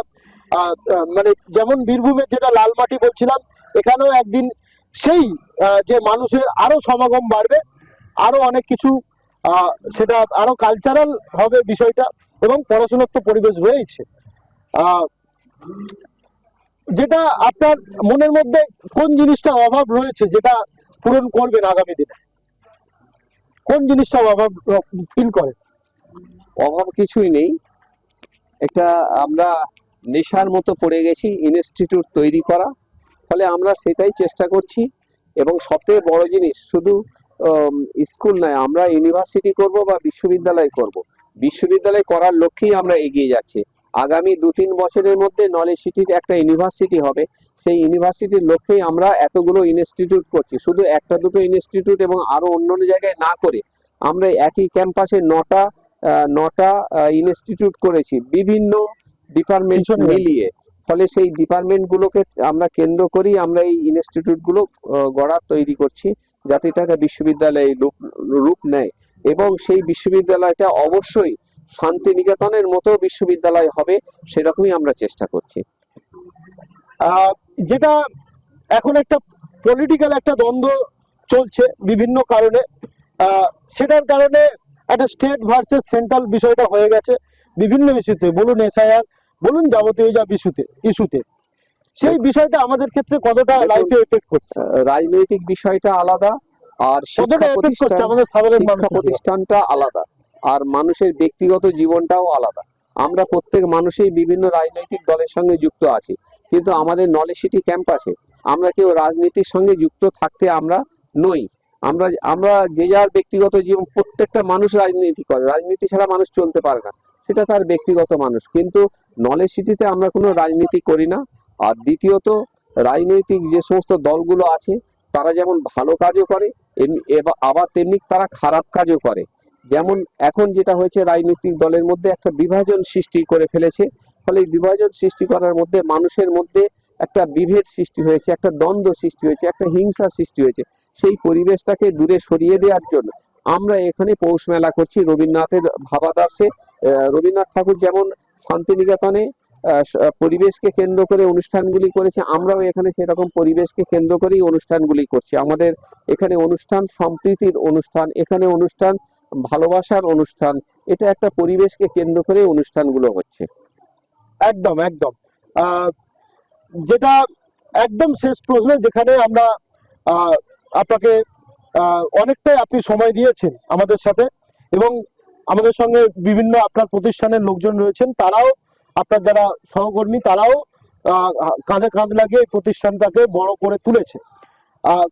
মানে যেমন বীরভূমের যেটা লাল মাটি বলছিলাম, এখানেও একদিন সেই যে মানুষের আরো সমাগম বাড়বে, আরো অনেক কিছু সেটা আরো কালচারাল হবে বিষয়টা, এবং পড়াশোনার তো পরিবেশ রয়েছে। যেটা আপনার মনের মধ্যে কোন জিনিসটা অভাব রয়েছে যেটা পূরণ করবেন আগামী দিনে? কোন জিনিসটা অভাব ফিল করে? অভাব কিছুই নেই। একটা আমরা নেশার মতো পড়ে গেছি ইনস্টিটিউট তৈরি করা, ফলে আমরা সেটাই চেষ্টা করছি। এবং সবথেকে বড় জিনিস, শুধু স্কুল নয়, আমরা ইউনিভার্সিটি করব বা বিশ্ববিদ্যালয় করব। বিশ্ববিদ্যালয় করার লক্ষ্যেই আমরা এগিয়ে যাচ্ছি। আগামী 2-3 বছরের মধ্যে নলেজ সিটির একটা ইউনিভার্সিটি হবে। সেই ইউনিভার্সিটির লক্ষ্যেই আমরা এতগুলো ইনস্টিটিউট করছি। শুধু 1-2টো ইনস্টিটিউট এবং আরো অন্য জায়গায় না করে আমরা একই ক্যাম্পাসে 9টা ইনস্টিটিউট করেছি, বিভিন্ন ডিপার্টমেন্ট মিলিয়ে। ফলে সেই ডিপার্টমেন্টগুলোকে আমরা কেন্দ্র করি আমরা এই ইনস্টিটিউটগুলো গড়া তৈরি করছি, যাতে এটা একটা বিশ্ববিদ্যালয়ে রূপ নেয়। এবং সেই বিশ্ববিদ্যালয়টা অবশ্যই শান্তিনিকেতনের মতো বিশ্ববিদ্যালয় হবে, সেরকমই আমরা চেষ্টা করছি। যেটা এখন একটা পলিটিক্যাল একটা দ্বন্দ্ব চলছে বিভিন্ন কারণে, সেটার কারণে একটা স্টেট ভার্সেস সেন্ট্রাল বিষয়টা হয়ে গেছে বিভিন্ন ইস্যুতে, বলুন এসআইআর, বলুন যাবতীয় যা ইস্যুতে। সেই বিষয়টা আমাদের ক্ষেত্রে কতটা লাইফে এফেক্ট করছে? রাজনৈতিক বিষয়টা আলাদা, আর শিক্ষা প্রতিষ্ঠানটা আলাদা, আর মানুষের ব্যক্তিগত জীবনটাও আলাদা। আমরা প্রত্যেক মানুষই বিভিন্ন রাজনৈতিক দলের সঙ্গে যুক্ত আছি, কিন্তু আমাদের নলেজ সিটি ক্যাম্পাসে আমরা কেউ রাজনীতির সঙ্গে যুক্ত থাকতে আমরা নই। আমরা আমরা যে যার ব্যক্তিগত জীবন, প্রত্যেকটা মানুষ রাজনীতি করে, রাজনীতি ছাড়া মানুষ চলতে পারে না, সেটা তার ব্যক্তিগত মানুষ। কিন্তু নলেজ সিটিতে আমরা কোনো রাজনীতি করি না। আর দ্বিতীয়ত, রাজনৈতিক যে সমস্ত দলগুলো আছে তারা যেমন ভালো কাজও করে আবার তেমনি তারা খারাপ কাজও করে। যেমন এখন যেটা হয়েছে, রাজনৈতিক দলের মধ্যে একটা বিভাজন সৃষ্টি করে ফেলেছে। ফলে এই বিভাজন সৃষ্টি করার মধ্যে মানুষের মধ্যে একটা বিভেদ সৃষ্টি হয়েছে, একটা দ্বন্দ্ব সৃষ্টি হয়েছে, একটা হিংসা সৃষ্টি হয়েছে। সেই পরিবেশটাকে দূরে সরিয়ে দেওয়ার জন্য আমরা এখানে পৌষ মেলা করছি রবীন্দ্রনাথের ভাবাদর্শে। রবীন্দ্রনাথ ঠাকুর যেমন শান্তিনিকেতনে পরিবেশকে কেন্দ্র করে অনুষ্ঠানগুলি করেছে, আমরাও এখানে সেরকম পরিবেশকে কেন্দ্র করেই অনুষ্ঠানগুলি করছি। আমাদের এখানে অনুষ্ঠান সম্প্রীতির অনুষ্ঠান, এখানে অনুষ্ঠান ভালোবাসার অনুষ্ঠান, এটা একটা পরিবেশকে কেন্দ্র করে অনুষ্ঠানগুলো হচ্ছে। একদম একদম। আহ, যেটা একদম শেষ প্রশ্ন, যেখানে আমরা আপনাকে অনেকটাই আপনি সময় দিয়েছেন আমাদের সাথে, এবং আমাদের সঙ্গে বিভিন্ন আপনার প্রতিষ্ঠানের লোকজন রয়েছেন, তারাও আপনার যারা সহকর্মী তারাও কাঁধে কাঁধ লাগিয়ে এই প্রতিষ্ঠানটাকে বড় করে তুলেছে।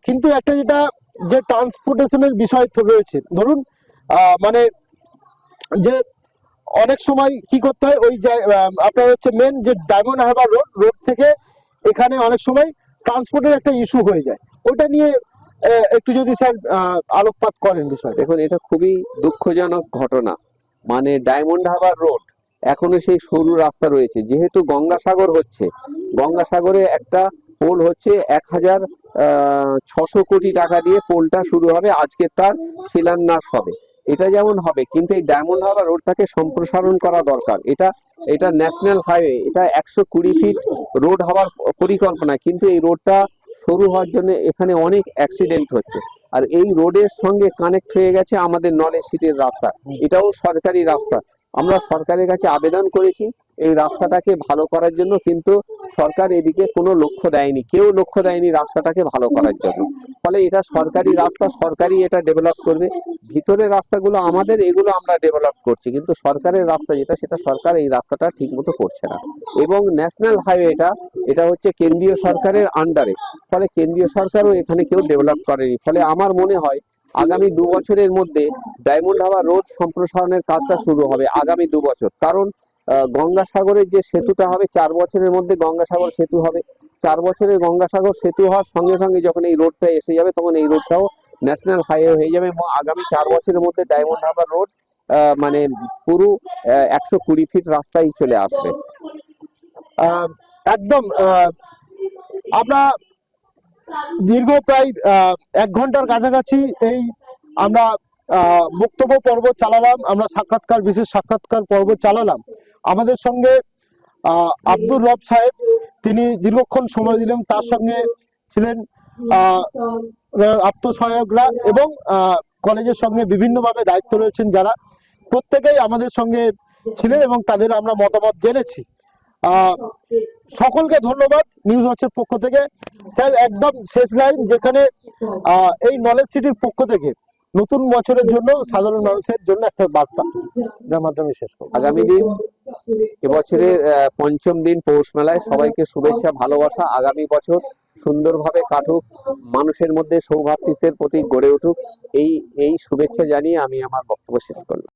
কিন্তু একটা যেটা যে ট্রান্সপোর্টেশনের বিষয় রয়েছে, ধরুন মানে যে অনেক সময় কি করতে হয়, ওই যে আপনার হচ্ছে মেন যে ডায়মন্ড হারবার রোড থেকে এখানে অনেক সময় ট্রান্সপোর্টের একটা ইস্যু হয়ে যায়, ওটা নিয়ে একটু যদি স্যার আলোকপাত করেন বিষয়। দেখুন, এটা খুবই দুঃখজনক ঘটনা। মানে ডায়মন্ড হারবার রোড এখনো সেই সরু রাস্তা রয়েছে। যেহেতু গঙ্গাসাগর হচ্ছে, গঙ্গাসাগরে একটা পোল হচ্ছে 1600 কোটি টাকা দিয়ে পোলটা শুরু হবে, আজকে তার শিলান্যাস হবে। এটা যেমন হবে, কিন্তু এই ডায়মন্ড হারবার রোডটাকে সম্প্রসারণ করা দরকার। এটা ন্যাশনাল হাইওয়ে, এটা 120 ফিট রোড হওয়ার পরিকল্পনা, কিন্তু এই রোডটা সরু হওয়ার জন্য এখানে অনেক অ্যাক্সিডেন্ট হচ্ছে। আর এই রোডের সঙ্গে কানেক্ট হয়ে গেছে আমাদের নলেজ সিটির রাস্তা, এটাও সরকারি রাস্তা। আমরা সরকারের কাছে আবেদন করেছি এই রাস্তাটাকে ভালো করার জন্য, কিন্তু সরকার এদিকে কোনো লক্ষ্য দেয়নি, কেউ লক্ষ্য দেয়নি রাস্তাটাকে ভালো করার জন্য। ফলে এটা সরকারি রাস্তা, সরকারই এটা ডেভেলপ করবে। ভিতরের রাস্তাগুলো আমাদের, এগুলো আমরা ডেভেলপ করছি, কিন্তু সরকারের রাস্তা যেটা, সেটা সরকার এই রাস্তাটা ঠিক মতো করছে না। এবং ন্যাশনাল হাইওয়েটা, এটা হচ্ছে কেন্দ্রীয় সরকারের আন্ডারে, ফলে কেন্দ্রীয় সরকারও এখানে কেউ ডেভেলপ করেনি। ফলে আমার মনে হয় আগামী 2 বছরের মধ্যে ডায়মন্ড হারবার রোড সম্প্রসারণের কাজটা শুরু হবে, আগামী 2 বছর। কারণ গঙ্গাসাগরের যে সেতুটা হবে, 4 বছরের মধ্যে গঙ্গাসাগর সেতু হবে। 4 বছরের গঙ্গাসাগর সেতু হওয়ার সঙ্গে সঙ্গে যখন এই রোডটা এসে যাবে, তখন এই রোডটাও ন্যাশনাল হাইওয়ে হয়ে যাবে, এবং আগামী 4 বছরের মধ্যে ডায়মন্ড হারবার রোড মানে পুরো 120 ফিট রাস্তায় চলে আসবে। একদম। আমরা দীর্ঘ প্রায় 1 ঘন্টার কাছাকাছি এই আমরা বক্তব্য পর্ব চালালাম, আমরা বিশেষ সাক্ষাৎকার পর্ব চালালাম। আমাদের সঙ্গে আব্দুর রব সাহেব, তিনি দীর্ঘক্ষণ সময় দিলেন, তার সঙ্গে ছিলেন আত্মসহায়করা এবং কলেজের সঙ্গে বিভিন্নভাবে দায়িত্ব রয়েছেন যারা, প্রত্যেকেই আমাদের সঙ্গে ছিলেন এবং তাদের আমরা মতামত জেনেছি। সকলকে ধন্যবাদ নিউজ ওয়াচের পক্ষ থেকে। স্যার, একদম শেষ লাইন, যেখানে এই নলেজ সিটির পক্ষ থেকে নতুন বছরের জন্য সাধারণ মানুষের জন্য একটা বার্তা, যার মাধ্যমে শেষ করব। আগামী দিন, এবছরের 5ম দিন পৌষ মেলায় সবাইকে শুভেচ্ছা, ভালোবাসা। আগামী বছর সুন্দরভাবে কাটুক, মানুষের মধ্যে সৌভ্রাতৃত্বের প্রতীক গড়ে উঠুক, এই শুভেচ্ছা জানিয়ে আমি আমার বক্তব্য শেষ করলাম।